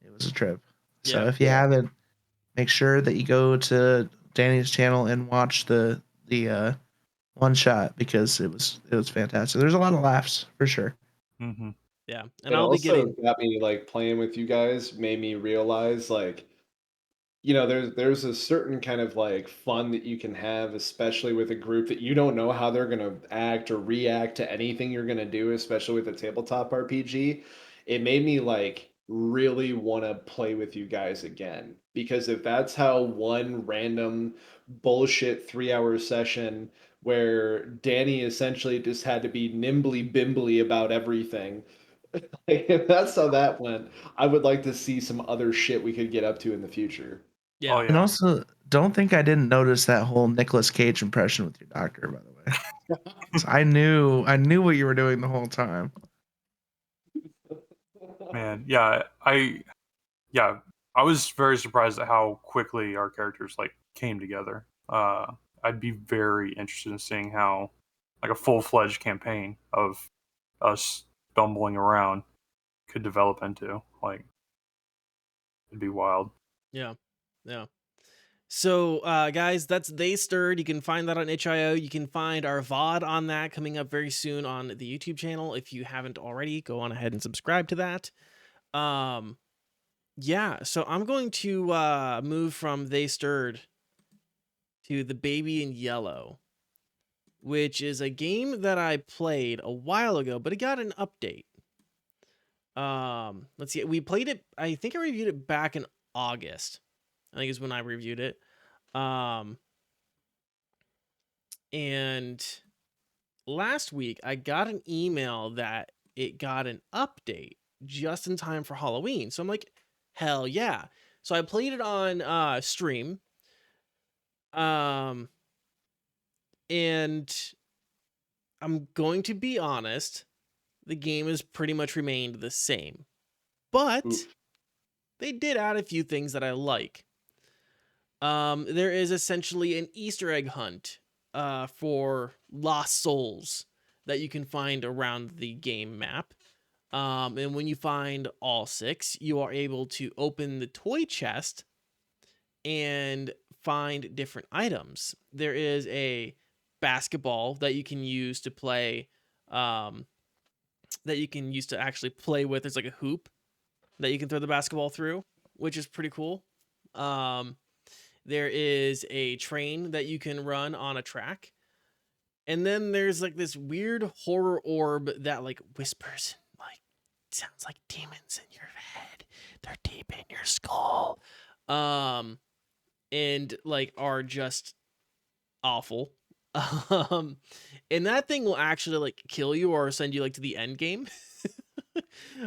a trip. So Yeah. if you haven't, make sure that you go to Danny's channel and watch the one shot, because it was fantastic. There's a lot of laughs for sure. Mm-hmm. Yeah. And It I'll be also getting got me like playing with you guys, made me realize like, you know, there's a certain kind of like fun that you can have, especially with a group that you don't know how they're gonna act or react to anything you're gonna do, especially with a tabletop RPG. It made me like really want to play with you guys again. Because if that's how one random bullshit 3-hour session where Danny essentially just had to be nimbly bimbly about everything, if that's how that went, I would like to see some other shit we could get up to in the future. Yeah. Oh And yeah. also, don't think I didn't notice that whole Nicolas Cage impression with your doctor, by the way. 'Cause I knew what you were doing the whole time. Man, yeah, I was very surprised at how quickly our characters like came together. I'd be very interested in seeing how like a full-fledged campaign of us stumbling around could develop into. Like, it'd be wild. Yeah. Yeah. So, guys, that's They Stirred. You can find that on itch.io. You can find our VOD on that coming up very soon on the YouTube channel. If you haven't already, go on ahead and subscribe to that. Yeah, so I'm going to move from They Stirred to The Baby in Yellow, which is a game that I played a while ago, but it got an update. Let's see. We played it, I think I reviewed it back in August. I think is when I reviewed it. And last week I got an email that it got an update just in time for Halloween. So I'm like, hell yeah. So I played it on stream. And I'm going to be honest, the game has pretty much remained the same. But Oof. they did add a few things that I like. There is essentially an Easter egg hunt for lost souls that you can find around the game map. And when you find all 6, you are able to open the toy chest and find different items. There is a basketball that you can use to play, that you can use to actually play with. There's like a hoop that you can throw the basketball through, which is pretty cool. There is a train that you can run on a track. And then there's like this weird horror orb that like whispers, like sounds like demons in your head. They're deep in your skull. And like are just awful. And that thing will actually like kill you or send you like to the end game.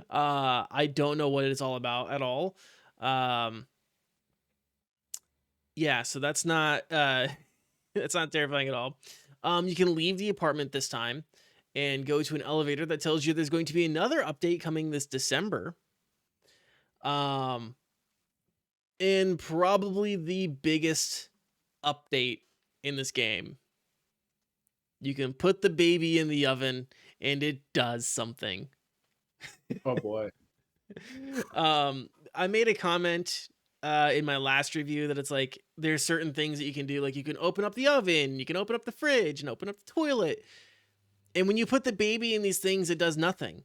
I don't know what it's all about at all. Yeah, so that's not it's not terrifying at all. You can leave the apartment this time and go to an elevator that tells you there's going to be another update coming this December. And probably the biggest update in this game. You can put the baby in the oven and it does something. Oh boy. I made a comment in my last review that it's like there's certain things that you can do, like you can open up the oven, you can open up the fridge, and open up the toilet. And when you put the baby in these things, it does nothing.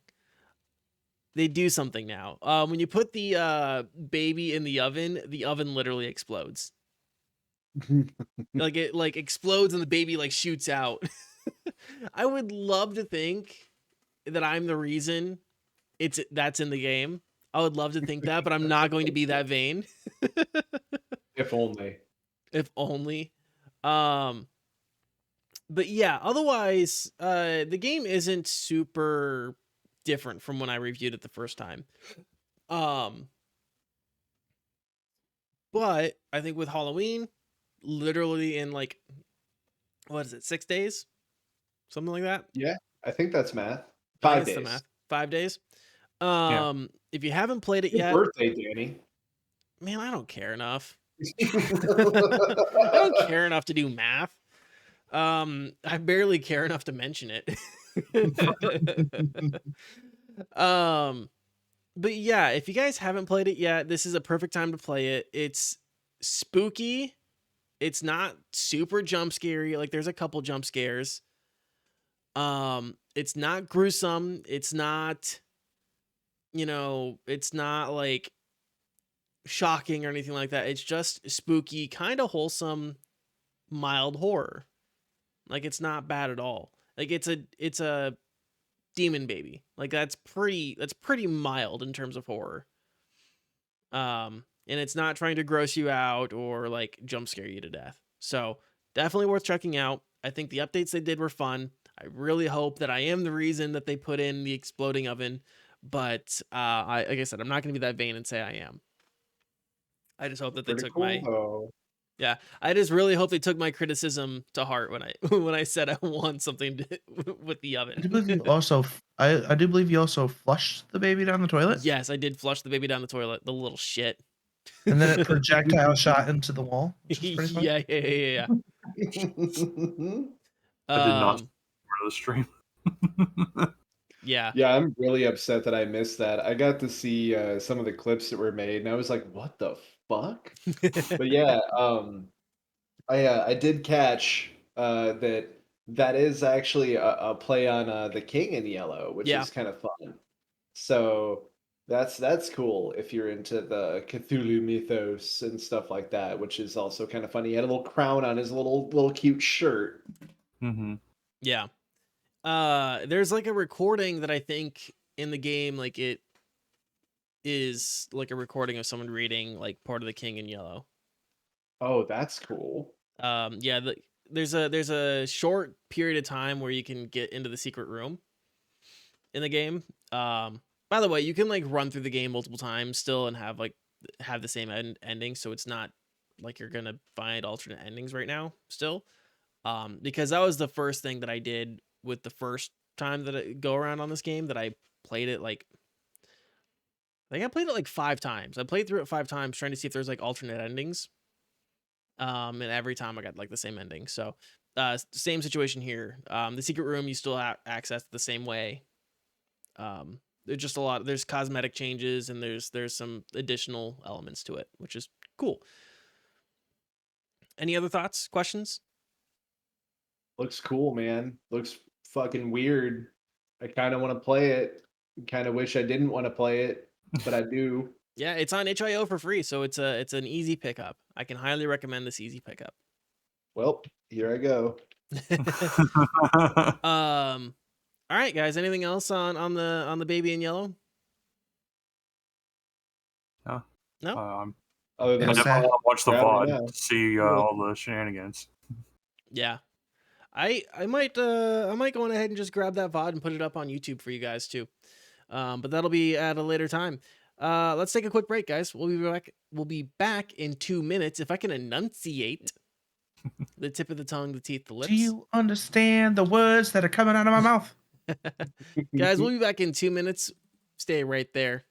They do something now. When you put the baby in the oven literally explodes. Like it like explodes and the baby like shoots out. I would love to think that I'm the reason that's in the game. I would love to think that, but I'm not going to be that vain. If only. If only. But yeah, otherwise, the game isn't super different from when I reviewed it the first time. But I think with Halloween, literally in like, what is it, 6 days? Something like that? Yeah, I think that's math. I 5 think it's the days. math. 5 days. Yeah. If you haven't played it Good yet, birthday, Danny. man, I don't care enough. I don't care enough to do math. I barely care enough to mention it. But yeah, if you guys haven't played it yet, this is a perfect time to play it. It's spooky. It's not super jump scary. Like there's a couple jump scares. It's not gruesome. It's not, it's not like shocking or anything like that. It's just spooky, kind of wholesome, mild horror. Like it's not bad at all. Like it's a demon baby. Like that's pretty mild in terms of horror. And it's not trying to gross you out or like jump scare you to death. So definitely worth checking out. I think the updates they did were fun. I really hope that I am the reason that they put in the exploding oven, but like I said, I'm not going to be that vain and say I am. I just hope that they Pretty took cool, though. Yeah, I just really hope they took my criticism to heart when I said I want something with the oven. I do believe you also I do believe you also flushed the baby down the toilet. Yes, I did flush the baby down the toilet. The little shit. And then it projectile shot into the wall, which is pretty fun. Yeah. I did not part of the stream. Yeah. Yeah, I'm really upset that I missed that. I got to see some of the clips that were made, and I was like, "What the fuck?" But yeah, I did catch that is actually a play on the King in Yellow, which Yeah. is kind of fun. So that's cool if you're into the Cthulhu mythos and stuff like that, which is also kind of funny. He had a little crown on his little cute shirt. Mm-hmm. Yeah. There's like a recording that I think in the game, like it is like a recording of someone reading like part of the King in Yellow. Oh, that's cool. Yeah, there's a short period of time where you can get into the secret room in the game. By the way, you can like run through the game multiple times still and have the same ending, so it's not like you're gonna find alternate endings right now still. Because that was the first thing that I did with the first time that I go around on this game, that I played it like I think I played it like 5 times. I played through it 5 times trying to see if there's like alternate endings. And every time I got like the same ending. So same situation here. The secret room you still have access the same way. There's just there's cosmetic changes and there's some additional elements to it, which is cool. Any other thoughts, questions? Looks cool, man. Looks fucking weird. I kind of want to play it. Kind of wish I didn't want to play it, but I do. Yeah, it's on itch.io for free, so it's an easy pickup. I can highly recommend this easy pickup. Well, here I go. All right, guys. Anything else on the baby in yellow? No. Other than I definitely want to watch the Grabbing it VOD now. to see all the shenanigans. Yeah, I might go on ahead and just grab that VOD and put it up on YouTube for you guys too. But that'll be at a later time. Let's take a quick break, guys. We'll be back in 2 minutes. If I can enunciate the tip of the tongue, the teeth, the lips. Do you understand the words that are coming out of my mouth? Guys, we'll be back in 2 minutes. Stay right there.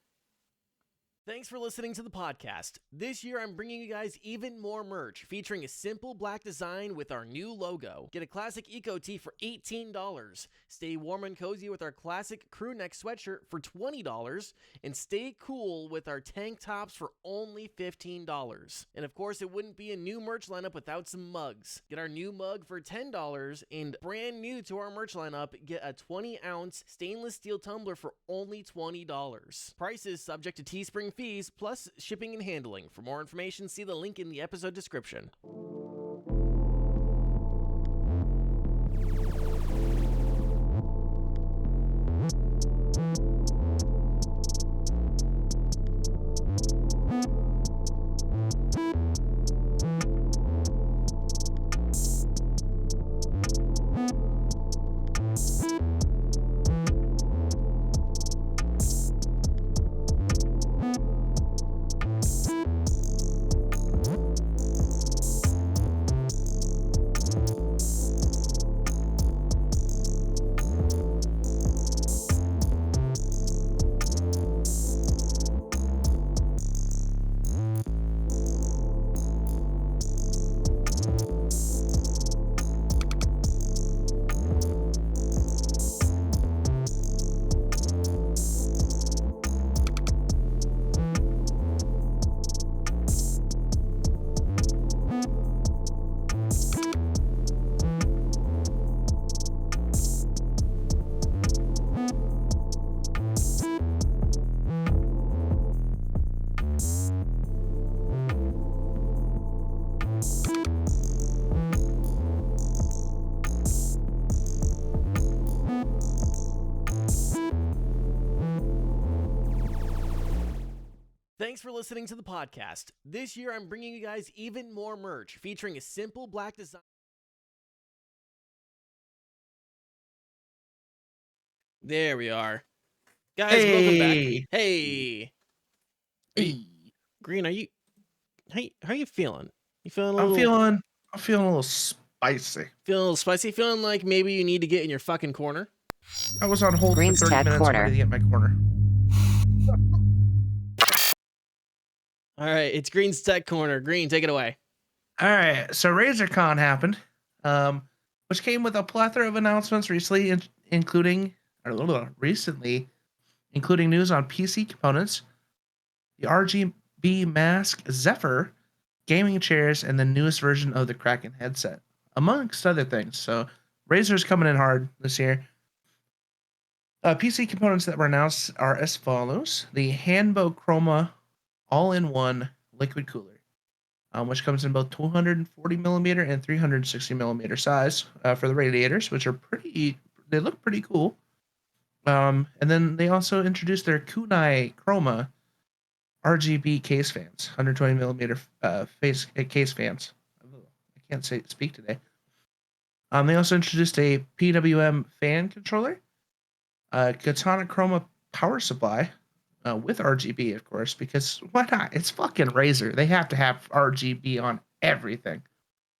Thanks for listening to the podcast. This year, I'm bringing you guys even more merch featuring a simple black design with our new logo. Get a classic Eco Tee for $18. Stay warm and cozy with our classic crew neck sweatshirt for $20. And stay cool with our tank tops for only $15. And of course, it wouldn't be a new merch lineup without some mugs. Get our new mug for $10. And brand new to our merch lineup, get a 20-ounce stainless steel tumbler for only $20. Prices subject to Teespring fees plus shipping and handling. For more information, see the link in the episode description. Thanks for listening to the podcast. This year, I'm bringing you guys even more merch featuring a simple black design. There we are. Guys, welcome back. Hey. Green, how are you feeling? You feeling a little... I'm feeling a little spicy. Feeling a little spicy? Feeling like maybe you need to get in your fucking corner? I was on hold Green's for 30 Tech minutes. Corner. I'm ready to get in my corner. All right, it's Green's Tech Corner. Green, take it away. All right, so Razercon happened, which came with a plethora of announcements recently, including news on PC components, the RGB mask Zephyr, gaming chairs, and the newest version of the Kraken headset, amongst other things. So Razer's coming in hard this year. PC components that were announced are as follows: the Hanbo Chroma all-in-one liquid cooler, which comes in both 240 millimeter and 360 millimeter size for the radiators, which are they look pretty cool. And then they also introduced their Kunai Chroma RGB case fans, 120 millimeter case fans. I can't speak today. They also introduced a PWM fan controller, Katana Chroma power supply, with RGB, of course, because why not? It's fucking Razer. They have to have RGB on everything.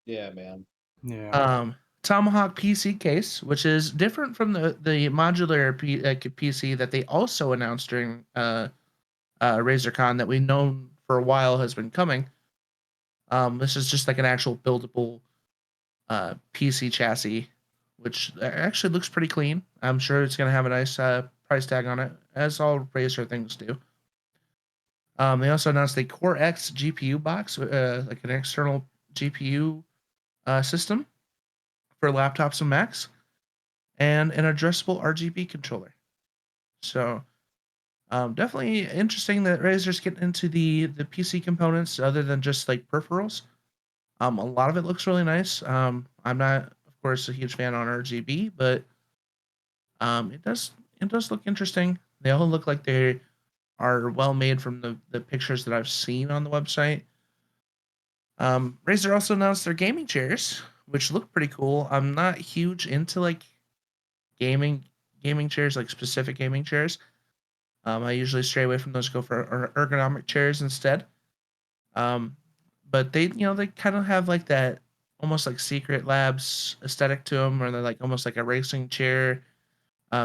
Yeah, man. Yeah. Tomahawk PC case, which is different from the modular PC that they also announced during Razercon that we've known for a while has been coming. This is just like an actual buildable PC chassis, which actually looks pretty clean. I'm sure it's going to have a nice price tag on it, as all Razer things do. They also announced the Core X GPU box, like an external GPU system for laptops and Macs, and an addressable RGB controller. So definitely interesting that Razer's getting into the PC components other than just like peripherals. A lot of it looks really nice. I'm not, of course, a huge fan on RGB, but it does look interesting. They all look like they are well made from the pictures that I've seen on the website. Razer also announced their gaming chairs, which look pretty cool. I'm not huge into like gaming chairs, like specific gaming chairs. I usually stray away from those, go for ergonomic chairs instead. But they kind of have like that almost like Secret Labs aesthetic to them, or they're like almost like a racing chair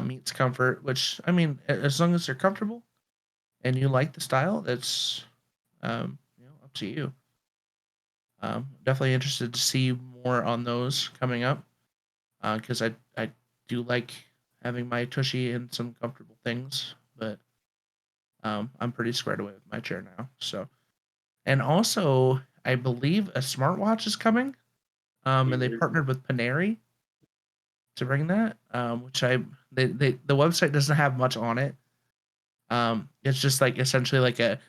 meets comfort, which, I mean, as long as they're comfortable and you like the style, that's up to you. Definitely interested to see more on those coming up, because I do like having my tushy in some comfortable things, but I'm pretty squared away with my chair now. So, and also I believe a smartwatch is coming, and they Weird. partnered with Paneri to bring that, which the website doesn't have much on it. It's just like essentially like a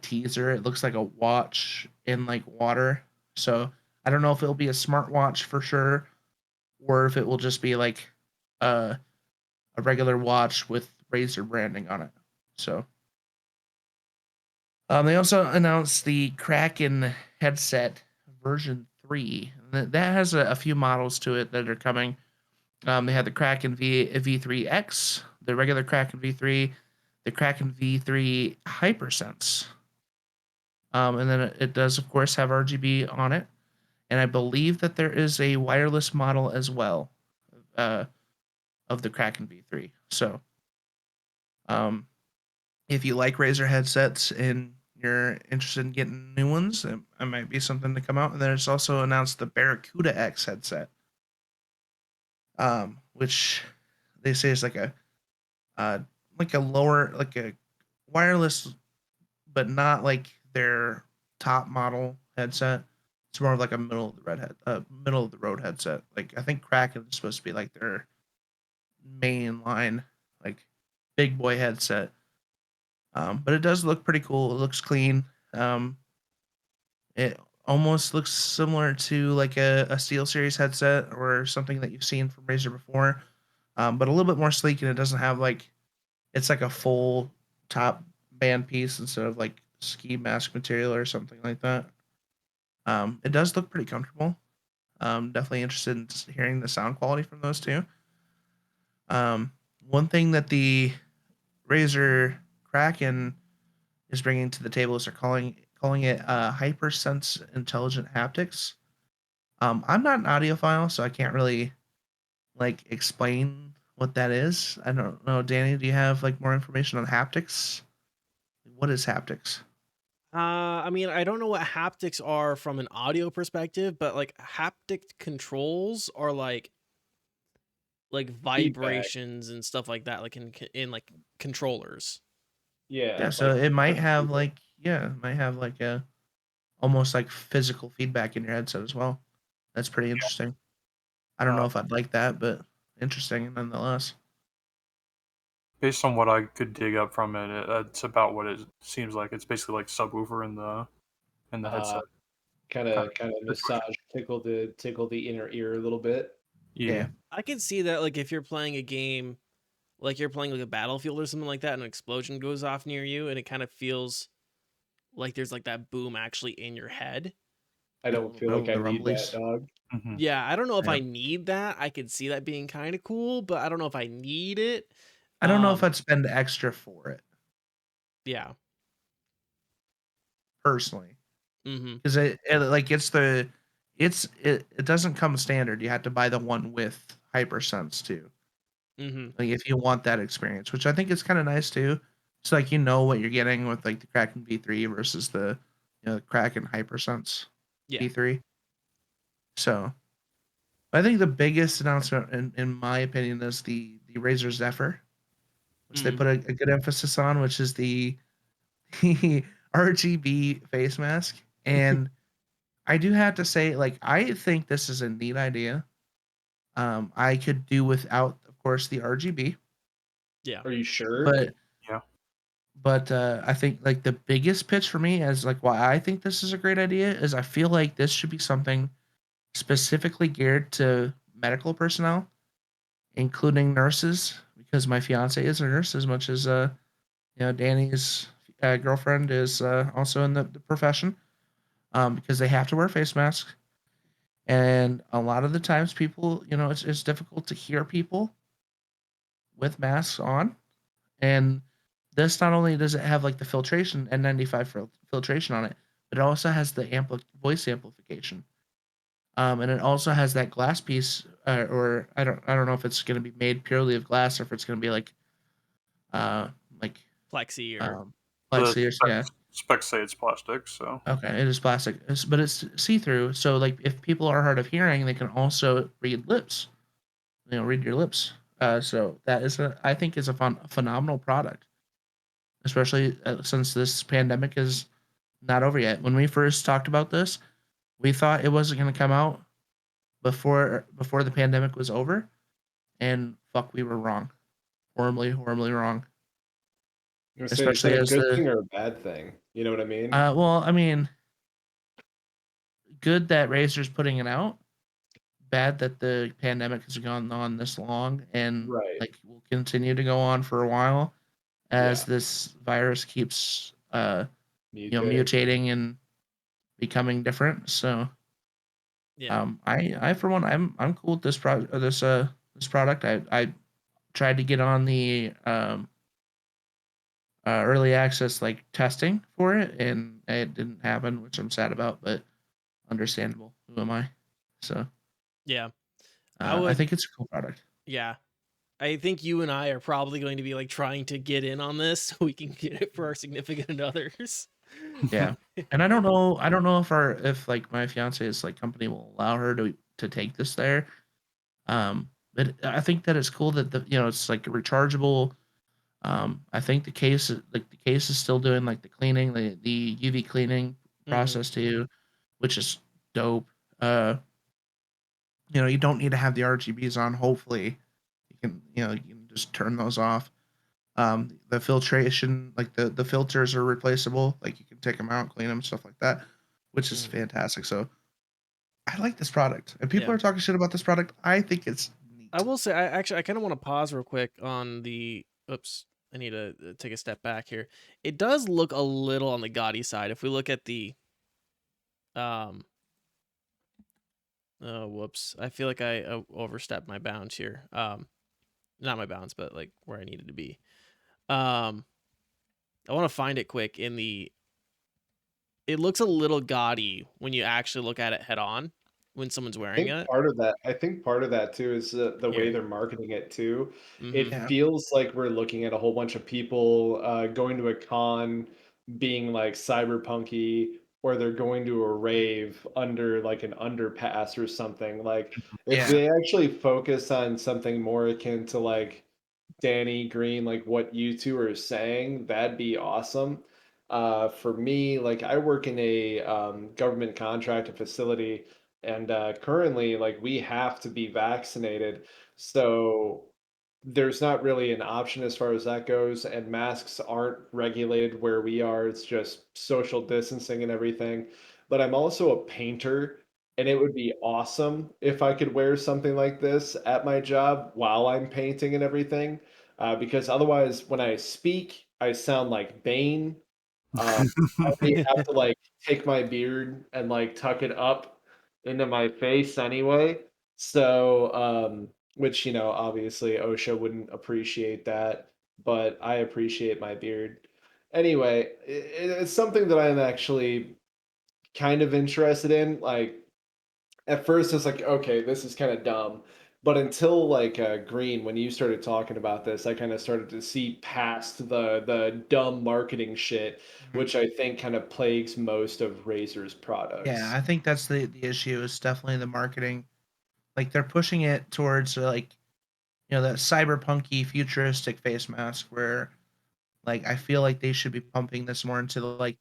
teaser. It looks like a watch in like water. So I don't know if it'll be a smartwatch for sure, or if it will just be like a a regular watch with Razer branding on it. So they also announced the Kraken headset version 3. That has a few models to it that are coming. They had the Kraken V3X, the regular Kraken V3, the Kraken V3 Hypersense. And then it does, of course, have RGB on it. And I believe that there is a wireless model as well of the Kraken V3. So if you like Razer headsets and you're interested in getting new ones, it might be something to come out. And then it's also announced the Barracuda X headset, which they say is like a lower, like a wireless, but not like their top model headset. It's more of like a middle of the road headset. Like I think Kraken is supposed to be like their main line, like big boy headset. But it does look pretty cool. It looks clean. It almost looks similar to like a SteelSeries headset or something that you've seen from Razer before, but a little bit more sleek, and it doesn't have like, it's like a full top band piece instead of like ski mask material or something like that. It does look pretty comfortable. Definitely interested in hearing the sound quality from those two. One thing that the Razer Kraken is bringing to the table is they're calling it HyperSense Intelligent Haptics. I'm not an audiophile, so I can't really like explain what that is. I don't know, Danny. Do you have like more information on haptics? What is haptics? I mean, I don't know what haptics are from an audio perspective, but like haptic controls are like Feedback. vibrations and stuff like that, like in like controllers. Yeah, Yeah, so like it might have feedback. like, a almost like physical feedback in your headset as well. That's pretty interesting. I don't know Uh, if I'd like that, but interesting nonetheless. Based on what I could dig up from it, it's about what it seems like. It's basically like subwoofer in the Uh, headset. kind Kind of kind of of massage, tickle the inner ear a little bit. yeah. Yeah. I can see that, like if you're playing a game, like you're playing like a Battlefield or something like that, and an explosion goes off near you, and it kind of feels like there's like that boom actually in your head. I The don't little feel like I the need that, rumblies. dog. Hmm. Yeah, I don't know if Yeah. I need that. I could see that being kind of cool, but I don't know if I need it. I don't know if Um, I'd spend extra for it yeah. personally, Mm-hmm. because it doesn't come standard. You have to buy the one with HyperSense too. Mm-hmm. Like if you want that experience, which I think is kind of nice too. It's like you know what you're getting with like the Kraken V3 versus the Kraken HyperSense Yeah. V3. So I think the biggest announcement, in my opinion, is the Razer Zephyr, which they Mm-hmm. put a good emphasis on, which is the RGB face mask. And I do have to say, like, I think this is a neat idea. I could do without, of course, the RGB, Yeah. Are you sure? but Yeah. I think like the biggest pitch for me as like why I think this is a great idea is I feel like this should be something specifically geared to medical personnel, including nurses, because my fiance is a nurse as much as Danny's girlfriend is also in the profession, because they have to wear face masks. And a lot of the times, people, it's difficult to hear people with masks on. And this not only does it have like the filtration N95 filtration on it, but it also has the voice amplification. And it also has that glass piece, or I don't know if it's going to be made purely of glass or if it's going to be uh, like Plexi or um, Plexiglass, yeah. Specs say it's plastic, so Okay, it is plastic, but it's see-through. So, like, if people are hard of hearing, they can also read lips. Read your lips. So that is I think is a phenomenal product, especially since this pandemic is not over yet. When we first talked about this, we thought it wasn't going to come out before the pandemic was over, and fuck, we were wrong, horribly wrong. I was saying, is Especially that a as good the thing or a bad thing? You know what I mean? well, I mean, good that Razer's putting it out. Bad that the pandemic has gone on this long and Right. like will continue to go on for a while as Yeah. this virus keeps Mutating. mutating and becoming different. So Yeah. I for one I'm cool with this product. I tried to get on the early access like testing for it and it didn't happen, which I'm sad about, but understandable. Who am I? So Yeah. I think it's a cool product. Yeah. I think you and I are probably going to be like trying to get in on this so we can get it for our significant others. Yeah. And I don't know if like my fiance's like company will allow her to take this there. But I think that it's cool that it's like a rechargeable. I think the case is still doing like the cleaning, the UV cleaning process too, which is dope. You don't need to have the RGBs on. Hopefully, you can just turn those off. The filtration, like the filters are replaceable. Like you can take them out, clean them, stuff like that, which is fantastic. So I like this product. And people Yeah. are talking shit about this product. I think it's neat. I will say, I kind of want to pause real quick on the. Oops, I need to take a step back here. It does look a little on the gaudy side. If we look at the, oh, whoops, I feel like I overstepped my bounds here. Not my bounds, but like where I needed to be. I want to find it quick in the. It looks a little gaudy when you actually look at it head on when someone's wearing it. I think part of that too is the way Here. they're marketing it too. It Yeah. feels like we're looking at a whole bunch of people going to a con, being like cyberpunky, or they're going to a rave under like an underpass or something. Like if Yeah. they actually focus on something more akin to like Danie Green, like what you two are saying, that'd be awesome. For me, like I work in a government contracted facility, and currently, like we have to be vaccinated. So there's not really an option as far as that goes, and masks aren't regulated where we are. It's just social distancing and everything. But I'm also a painter, and it would be awesome if I could wear something like this at my job while I'm painting and everything. Because otherwise, when I speak, I sound like Bane. I already have to like take my beard and like tuck it up into my face anyway. So, which obviously OSHA wouldn't appreciate that, but I appreciate my beard. Anyway, it's something that I'm actually kind of interested in. Like at first it's like, okay, this is kind of dumb. But until like Green, when you started talking about this, I kind of started to see past the dumb marketing shit, which I think kind of plagues most of Razer's Yeah, products. I think that's the issue is definitely the marketing. Like they're pushing it towards like that cyberpunky futuristic face mask where like I feel like they should be pumping this more into like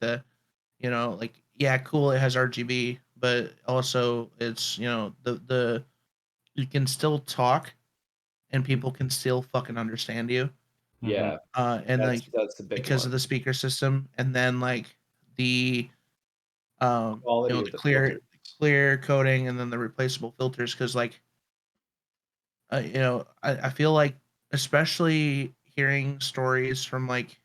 yeah, cool, it has RGB, but also it's the you can still talk and people can still fucking understand you. Yeah, And like that's the big because of one. the speaker system, and then like the Quality the of the clear filters. clear coating and then the replaceable filters because like I feel like especially hearing stories from like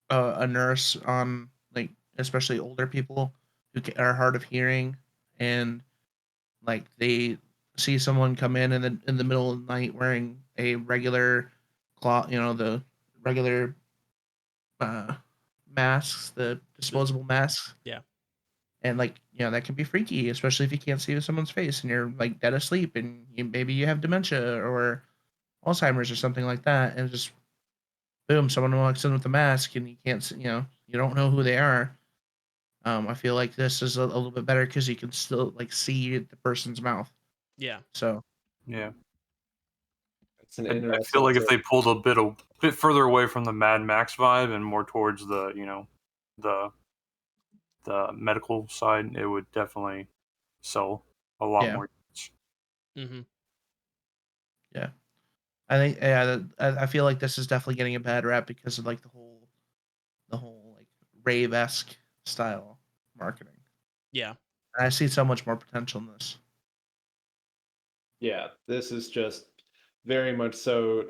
a nurse on like especially older people who are hard of hearing and like they see someone come in the middle of the night wearing a regular cloth, the regular uh masks, the disposable masks, Yeah. and like that can be freaky, especially if you can't see someone's face and you're like dead asleep and maybe you have dementia or Alzheimer's or something like that, and just boom, someone walks in with a mask and you can't, you don't know who they are. I feel like this is a little bit better because you can still like see the person's mouth. Yeah. So Yeah. It's an I interesting feel like if they take. pulled a bit further away from the Mad Max vibe and more towards the the medical side, it would definitely sell a lot Yeah. more. Mm-hmm. yeah, I think I feel like this is definitely getting a bad rap because of like the whole like rave-esque style marketing. Yeah. And I see so much more potential in this. Yeah, this is just very much so.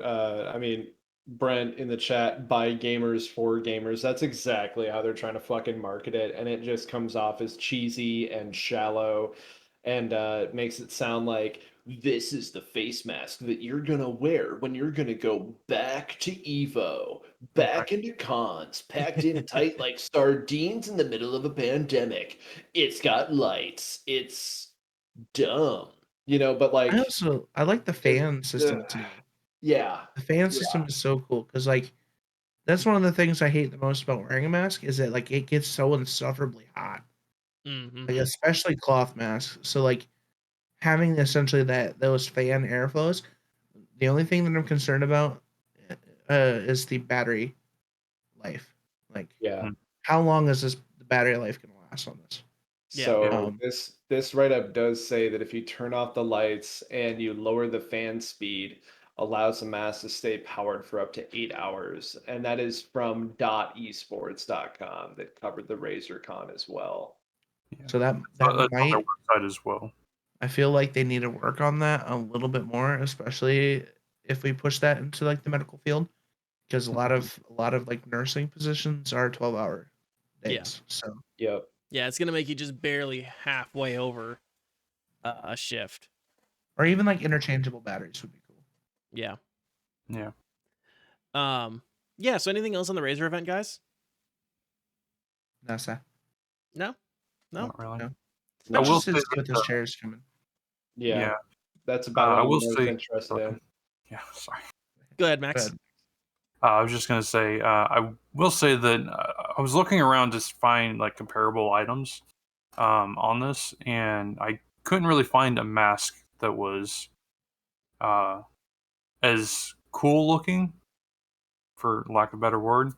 I mean, Brent in the chat, by gamers for gamers. That's exactly how they're trying to fucking market it, and it just comes off as cheesy and shallow, and makes it sound like this is the face mask that you're gonna wear when you're gonna go back to Evo, back into cons, packed in tight like sardines in the middle of a pandemic. It's got lights. It's dumb. But like, I like the it, fan system too. yeah, The fan yeah, system is so cool because like that's one of the things I hate the most about wearing a mask is that like it gets so insufferably hot, Mm-hmm. like especially cloth masks. So like having essentially those fan airflows. The only thing that I'm concerned about is the battery life. Like yeah. how long is the battery life gonna last on this? Yeah. So Um, this write-up does say that if you turn off the lights and you lower the fan speed, allows the mask to stay powered for up to 8 hours, and that is from .esports.com that covered the Razercon as well. Yeah. so that That's on their might website as well. I feel like they need to work on that a little bit more, especially if we push that into like the medical field, because a lot of like nursing positions are 12-hour Yeah. days. So Yep. Yeah. It's gonna make you just barely halfway over a shift. or even like interchangeable batteries would be cool. Yeah. Yeah. Yeah. So anything else on the Razer event, guys? NASA. No. No. Not really. No. I Let's will just say see what that, this chair is coming. Yeah. yeah. That's about what I I'm will most say. interested in. Yeah. Sorry. Go ahead, Max. Good. I was just gonna say, I will say that I was looking around to find like comparable items on this, and I couldn't really find a mask that was as cool looking, for lack of a better word,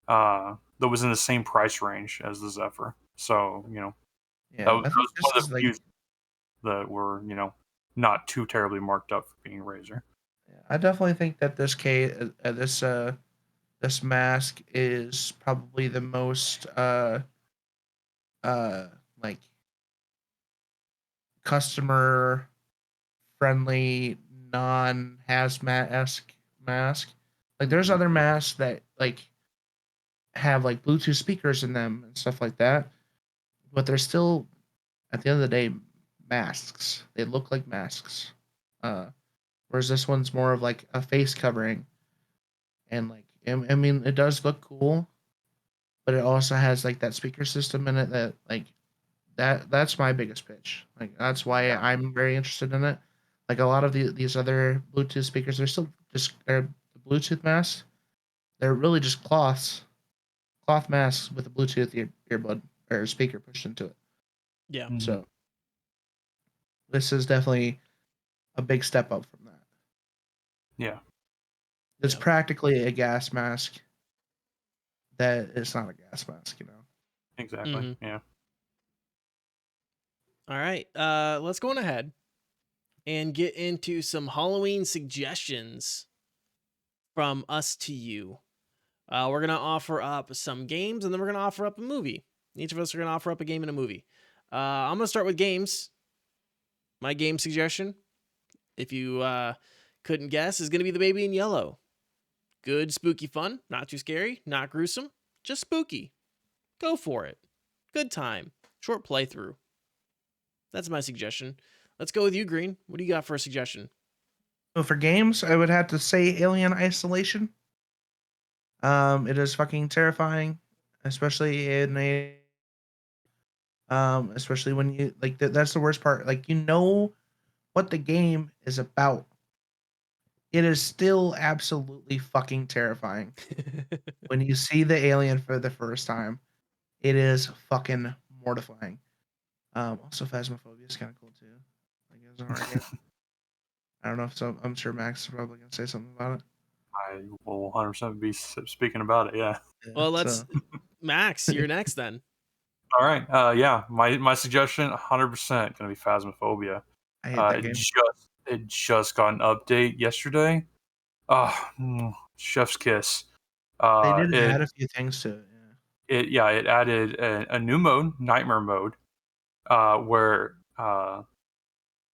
that was in the same price range as the Zephyr. So that Yeah, was, I that think was this one of is the like few that were not too terribly marked up for being Razer. I definitely think that this mask is probably the most uh like customer friendly non hazmat esque mask. Like there's other masks that like have like Bluetooth speakers in them and stuff like that, but they're still at the end of the day masks. They look like masks. Uh, whereas this one's more of like a face covering, and like I mean it does look cool, but it also has like that speaker system in it that like that's my biggest pitch. Like that's why I'm very interested in it. Like a lot of these other Bluetooth speakers, they're Bluetooth masks. They're really just cloth masks with a Bluetooth earbud or speaker pushed into it. Yeah. Mhm. So this is definitely a big step up from that. Yeah. It's Yeah. practically a gas mask that is not a gas mask, Exactly. Mhm. Yeah. All right. Let's go on ahead and get into some Halloween suggestions from us to you. We're gonna offer up some games, and then we're gonna offer up a movie. Each of us are gonna offer up a game and a movie. I'm gonna start with games. My game suggestion, if you couldn't guess, is gonna be The Baby in Yellow. Good, spooky fun. Not too scary, not gruesome, just spooky. Go for it. Good time. Short playthrough. That's my suggestion. Let's go with you, Green. What do you got for a suggestion? So for games, I would have to say Alien Isolation. It is fucking terrifying, especially especially when you that's the worst part. Like you know what the game is about, it is still absolutely fucking terrifying when you see the alien for the first time. It is fucking mortifying. Also, Phasmophobia is kind of cool too. Like, it was a horror game. I don't know if so. I'm sure Max is probably gonna say something about it. I will 100% be speaking about it. Yeah. Yeah, Well, so Max, you're next then. All right. Yeah. My suggestion, 100% going to be Phasmophobia. I hate that game. It just got an update yesterday. Chef's kiss. They did It add a few things to it. Yeah. it added a new mode, nightmare mode, where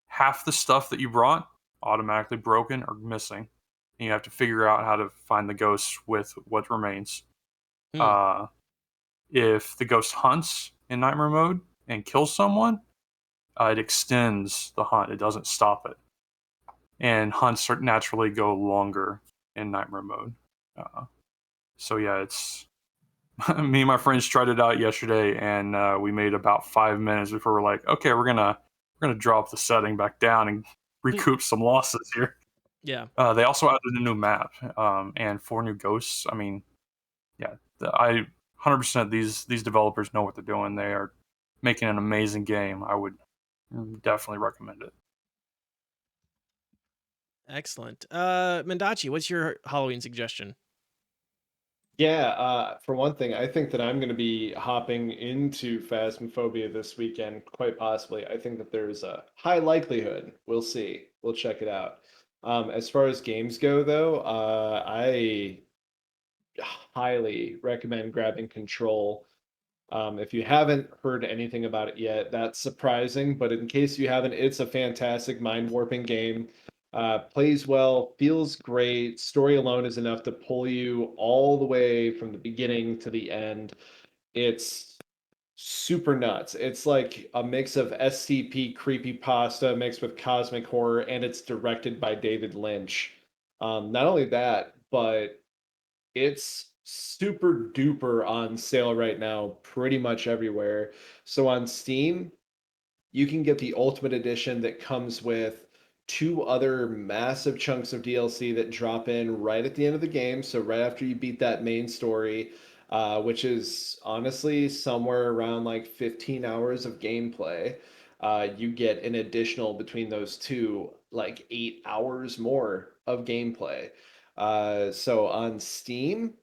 half the stuff that you brought automatically broken or missing, and you have to figure out how to find the ghosts with what remains. Uh, if the ghost hunts in nightmare mode and kills someone, it extends the hunt. It doesn't stop it, and hunts naturally go longer in nightmare mode. So yeah, it's me and my friends tried it out yesterday, and we made about 5 minutes before we're like, okay, we're gonna drop the setting back down and recoup some losses here. Yeah. They also added a new map and 4 new ghosts. I mean, yeah, I 100% these developers know what they're doing. They are making an amazing game. I would definitely recommend it. Excellent. Mendachi, what's your Halloween suggestion? Yeah, for one thing, I think that I'm going to be hopping into Phasmophobia this weekend, quite possibly. I think that there's a high likelihood. We'll see. We'll check it out. As far as games go, though, I highly recommend grabbing Control. If you haven't heard anything about it yet, that's surprising. But in case you haven't, it's a fantastic mind warping game. Plays well, feels great. Story alone is enough to pull you all the way from the beginning to the end. It's super nuts. It's like a mix of SCP creepypasta mixed with cosmic horror, and it's directed by David Lynch. Not only that, but it's super duper on sale right now, pretty much everywhere. So on Steam, you can get the Ultimate Edition that comes with 2 other massive chunks of DLC that drop in right at the end of the game. So right after you beat that main story, which is honestly somewhere around like 15 hours of gameplay, you get an additional between those two, like 8 hours more of gameplay. So on Steam,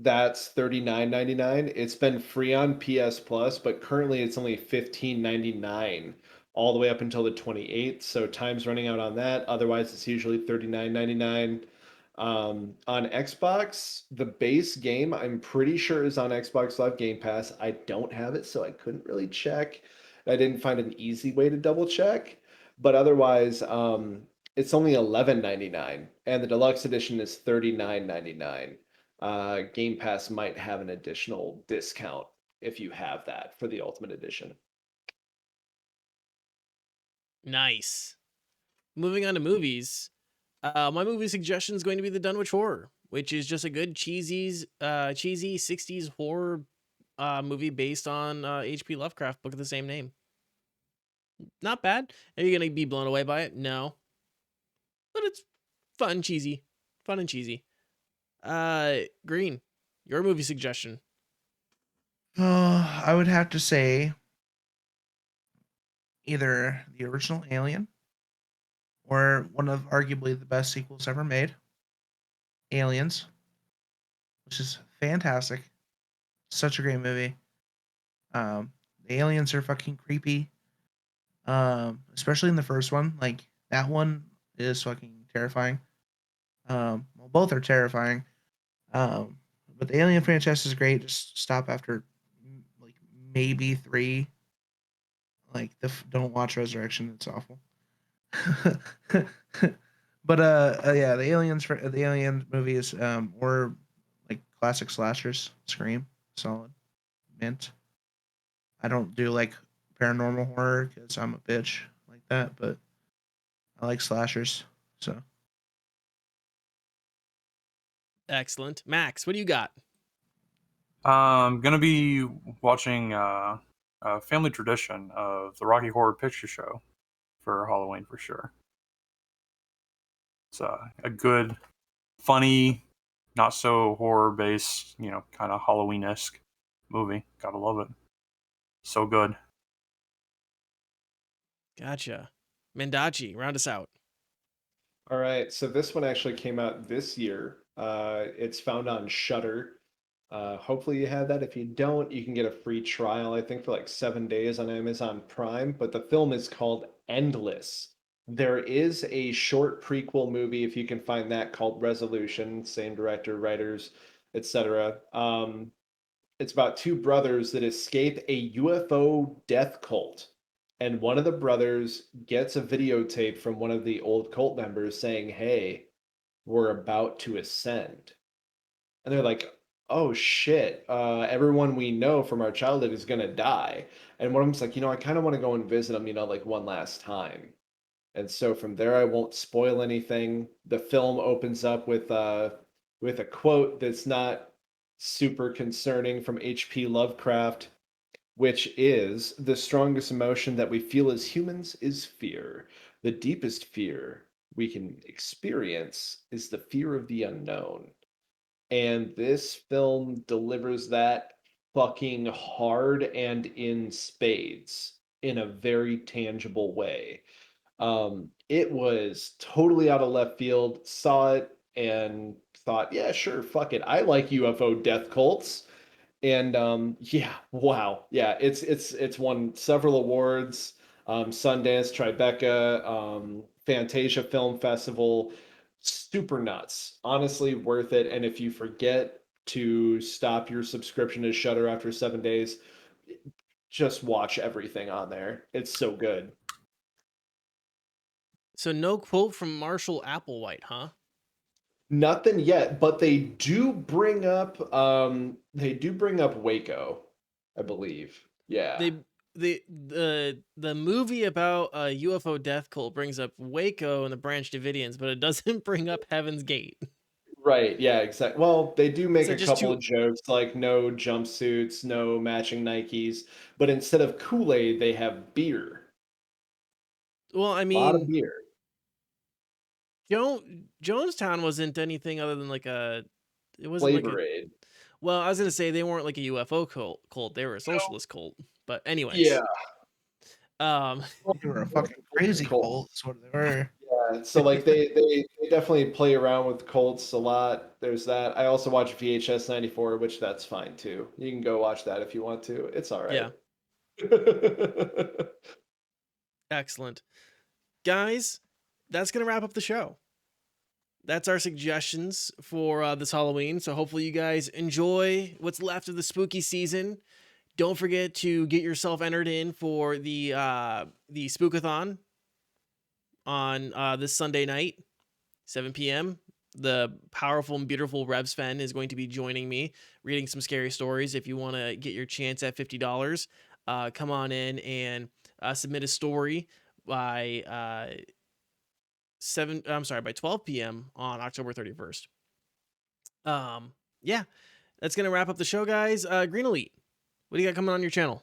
that's $39.99. It's been free on PS Plus, but currently it's only $15.99 all the way up until the 28th. So time's running out on that. Otherwise, it's usually $39.99. On Xbox, the base game I'm pretty sure is on Xbox Live Game Pass. I don't have it, so I couldn't really check. I didn't find an easy way to double check. But otherwise, it's only $11.99, and the deluxe edition is $39.99. Game Pass might have an additional discount if you have that for the Ultimate Edition. Nice. Moving on to movies. My movie suggestion is going to be The Dunwich Horror, which is just a good cheesy 60s horror movie based on H.P. Lovecraft book of the same name. Not bad. Are you going to be blown away by it? No. But it's fun, cheesy. Fun and cheesy. Green, your movie suggestion. I would have to say either the original Alien or one of arguably the best sequels ever made, Aliens, which is fantastic. Such a great movie. The aliens are fucking creepy. Especially in the first one. Like, that one is fucking terrifying. Well, both are terrifying. But the Alien franchise is great. Just stop after like maybe 3. Like, don't watch Resurrection. It's awful. But yeah, the Alien movies, or like classic slashers, Scream, solid, Mint. I don't do like paranormal horror because I'm a bitch like that, but I like slashers. So Excellent. Max, what do you got? I'm gonna be watching a family tradition of the Rocky Horror Picture Show for Halloween for sure. It's a good, funny, not so horror based, kind of Halloween-esque movie. Gotta love it. So good. Gotcha. Mendachi, round us out. All right, so this one actually came out this year. It's found on Shudder. Hopefully you have that. If you don't, you can get a free trial, I think, for like 7 days on Amazon Prime. But the film is called Endless. There is a short prequel movie, if you can find that, called Resolution, same director, writers, etc. It's about two brothers that escape a UFO death cult. And one of the brothers gets a videotape from one of the old cult members saying, "Hey, we're about to ascend." And they're like, "Oh shit, everyone we know from our childhood is gonna die." And one of them's like, I kind of want to go and visit them, like one last time. And so from there, I won't spoil anything. The film opens up with a quote that's not super concerning from H.P. Lovecraft, which is, "The strongest emotion that we feel as humans is fear. The deepest fear we can experience is the fear of the unknown." And this film delivers that fucking hard and in spades in a very tangible way. It was totally out of left field, saw it and thought, yeah, sure, fuck it. I like UFO death cults. And yeah, wow. Yeah, it's won several awards. Sundance, Tribeca, Fantasia Film Festival. Super nuts. Honestly, worth it. And if you forget to stop your subscription to Shudder after 7 days, just watch everything on there. It's so good. So no quote from Marshall Applewhite, huh? Nothing yet, but they do bring up Waco, I believe. Yeah. The movie about a UFO death cult brings up Waco and the Branch Davidians, but it doesn't bring up Heaven's Gate. Right, yeah, exactly. Well, they do make So a just couple of jokes like no jumpsuits, no matching Nikes, but instead of Kool-Aid, they have beer. Well, I A lot of mean, beer. Jonestown wasn't anything other than it wasn't like a, Flavor Aid. well, I was gonna say they weren't like a UFO cult. They were a socialist cult. But anyways, Yeah. um, They were a fucking crazy cult. That's what they were. Yeah, so like they definitely play around with Colts a lot. There's that. I also watch VHS 94, which that's fine too. You can go watch that if you want to. It's all yeah, right. excellent, guys. That's gonna wrap up the show. That's our suggestions for this Halloween. So hopefully you guys enjoy what's left of the spooky season. Don't forget to get yourself entered in for the Spookathon on this Sunday night, 7 p.m. The powerful and beautiful Rev Sven is going to be joining me, reading some scary stories. If you want to get your chance at $50, come on in and submit a story by by 12 p.m. on October 31st. Yeah, that's gonna wrap up the show, guys. Green Elite, what do you got coming on your channel?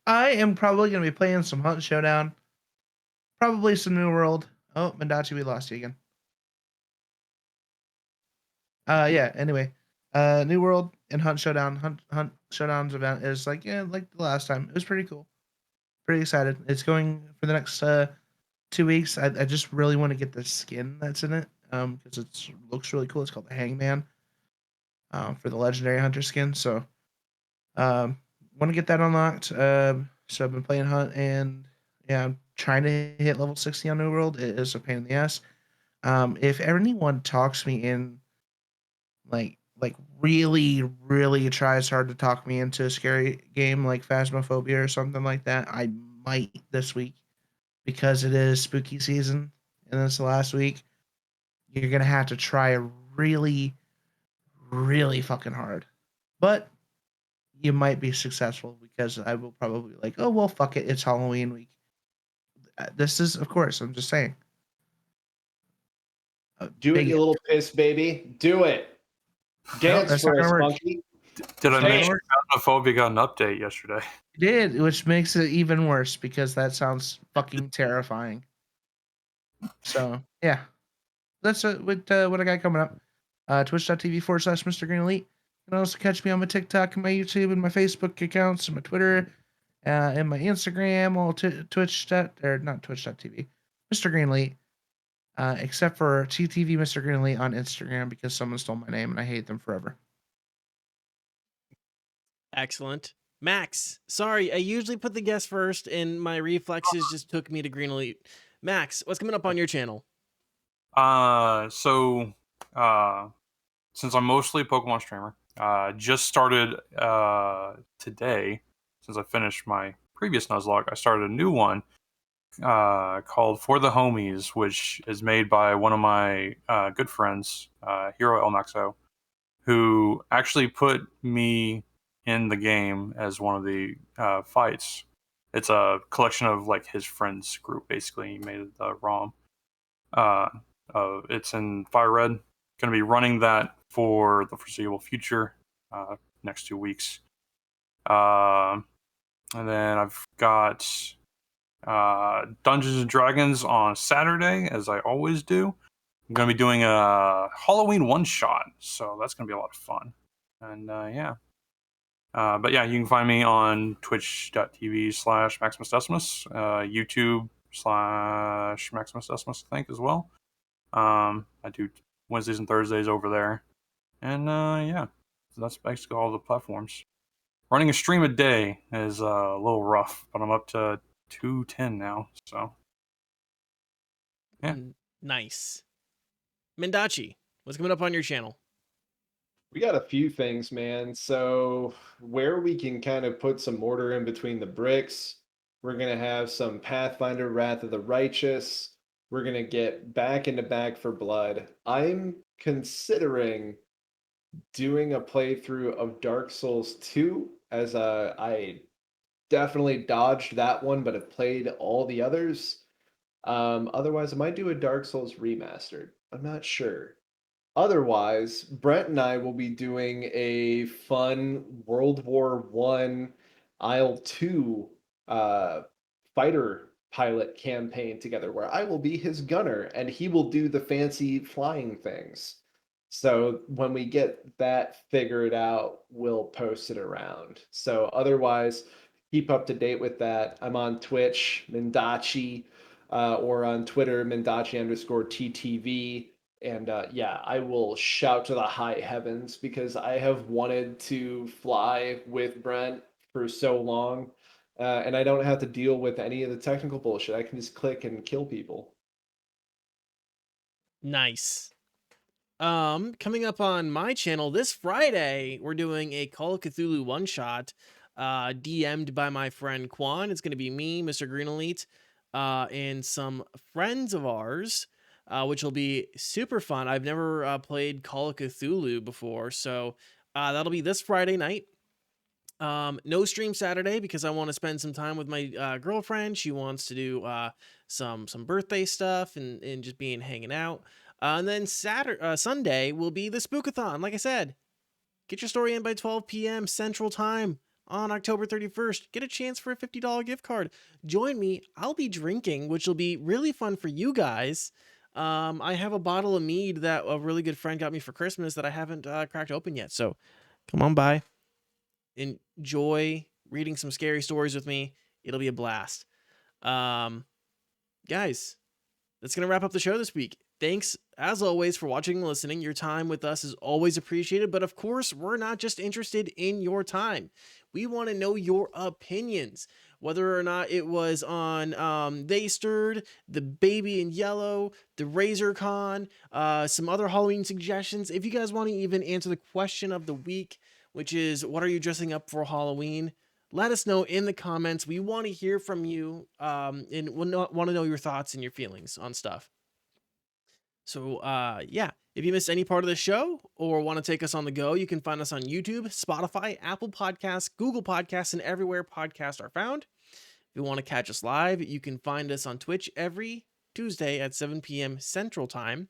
I am probably going to be playing some Hunt Showdown. Probably some New World. Oh, Mendachi, we lost you again. Yeah, anyway. New World and Hunt Showdown. Hunt Showdown's event is like the last time. It was pretty cool. Pretty excited. It's going for the next 2 weeks. I just really want to get the skin that's in it. Because it looks really cool. It's called the Hangman. For the legendary hunter skin. So want to get that unlocked. So I've been playing Hunt, and yeah, I'm trying to hit level 60 on New World. It is a pain in the ass. If anyone talks me in, like really, really tries hard to talk me into a scary game like Phasmophobia or something like that, I might this week, because it is spooky season and it's the last week. You're gonna have to try really, really fucking hard, but you might be successful, because I will probably be like, oh well, fuck it, it's Halloween week. This is, of course, I'm just saying. Do it, Big you little piss baby. Do it. Dance that's for not us, gonna work. monkey. Did I Sorry, mention Lord. Phasmophobia got an update yesterday? Did, which makes it even worse, because that sounds fucking terrifying. So yeah, that's what I got coming up. Twitch.tv/Mr. Green Elite. You can also catch me on my TikTok and my YouTube and my Facebook accounts and my Twitter and my Instagram. All Twitch or not Twitch.tv, Mr. Green Elite. Except for TTV Mr. Green Elite on Instagram because someone stole my name and I hate them forever. Excellent. Max, sorry, I usually put the guest first, and my reflexes just took me to Green Elite. Max, what's coming up on your channel? So since I'm mostly a Pokemon streamer, just started today. Since I finished my previous Nuzlocke, I started a new one called For the Homies, which is made by one of my good friends, Hero El Maxo, who actually put me in the game as one of the fights. It's a collection of like his friends group. Basically, he made the ROM. Uh, it's in Fire Red. Going to be running that for the foreseeable future, next 2 weeks. And then I've got Dungeons and Dragons on Saturday, as I always do. I'm going to be doing a Halloween one-shot, so that's going to be a lot of fun. And yeah. But yeah, you can find me on twitch.tv/Maxmusdecmus, YouTube/Maxmusdecmus, I think, as well. I do Wednesdays and Thursdays over there. And yeah, so that's basically all the platforms. Running a stream a day is a little rough, but I'm up to 210 now, so yeah. Nice. Mendachi, what's coming up on your channel? We got a few things, man. So where we can kind of put some mortar in between the bricks, we're gonna have some Pathfinder Wrath of the Righteous. We're gonna get back into Back for Blood. I'm considering doing a playthrough of Dark Souls 2 as I definitely dodged that one, but have played all the others. Otherwise, I might do a Dark Souls remastered. I'm not sure. Otherwise, Brent and I will be doing a fun World War One, Isle 2 uh, fighter pilot campaign together where I will be his gunner and he will do the fancy flying things. So when we get that figured out, we'll post it around. So otherwise, keep up to date with that. I'm on Twitch, Mendachi, or on Twitter, Mendachi_TTV. And yeah, I will shout to the high heavens because I have wanted to fly with Brent for so long. And I don't have to deal with any of the technical bullshit. I can just click and kill people. Nice. Coming up on my channel this Friday, we're doing a Call of Cthulhu one-shot, DM'd by my friend Quan. It's going to be me, Mr. Green Elite, and some friends of ours, which will be super fun. I've never played Call of Cthulhu before, so that'll be this Friday night. No stream Saturday because I want to spend some time with my girlfriend. She wants to do some birthday stuff and just being hanging out. And then Sunday will be the Spookathon. Like I said, get your story in by 12 p.m. Central Time on October 31st. Get a chance for a $50 gift card. Join me. I'll be drinking, which will be really fun for you guys. I have a bottle of mead that a really good friend got me for Christmas that I haven't cracked open yet. So come on by. Enjoy reading some scary stories with me. It'll be a blast. Guys, that's going to wrap up the show this week. Thanks, as always, for watching and listening. Your time with us is always appreciated. But of course, we're not just interested in your time. We want to know your opinions. Whether or not it was on They Stirred, The Baby in Yellow, the Razercon, some other Halloween suggestions. If you guys want to even answer the question of the week, which is, what are you dressing up for Halloween? Let us know in the comments. We want to hear from you, and we want to know your thoughts and your feelings on stuff. So, yeah, if you missed any part of the show or want to take us on the go, you can find us on YouTube, Spotify, Apple Podcasts, Google Podcasts, and everywhere podcasts are found. If you want to catch us live, you can find us on Twitch every Tuesday at 7 p.m. Central Time.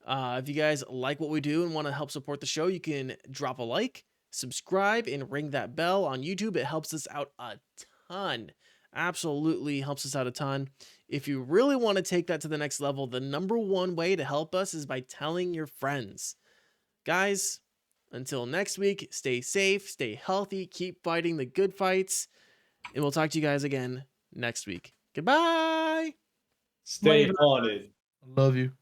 If you guys like what we do and want to help support the show, you can drop a like, subscribe, and ring that bell on YouTube. It helps us out a ton. Absolutely helps us out a ton. If you really want to take that to the next level, the number one way to help us is by telling your friends. Guys, until next week, stay safe, stay healthy, keep fighting the good fights, and we'll talk to you guys again next week. Goodbye. Stay haunted. Love you.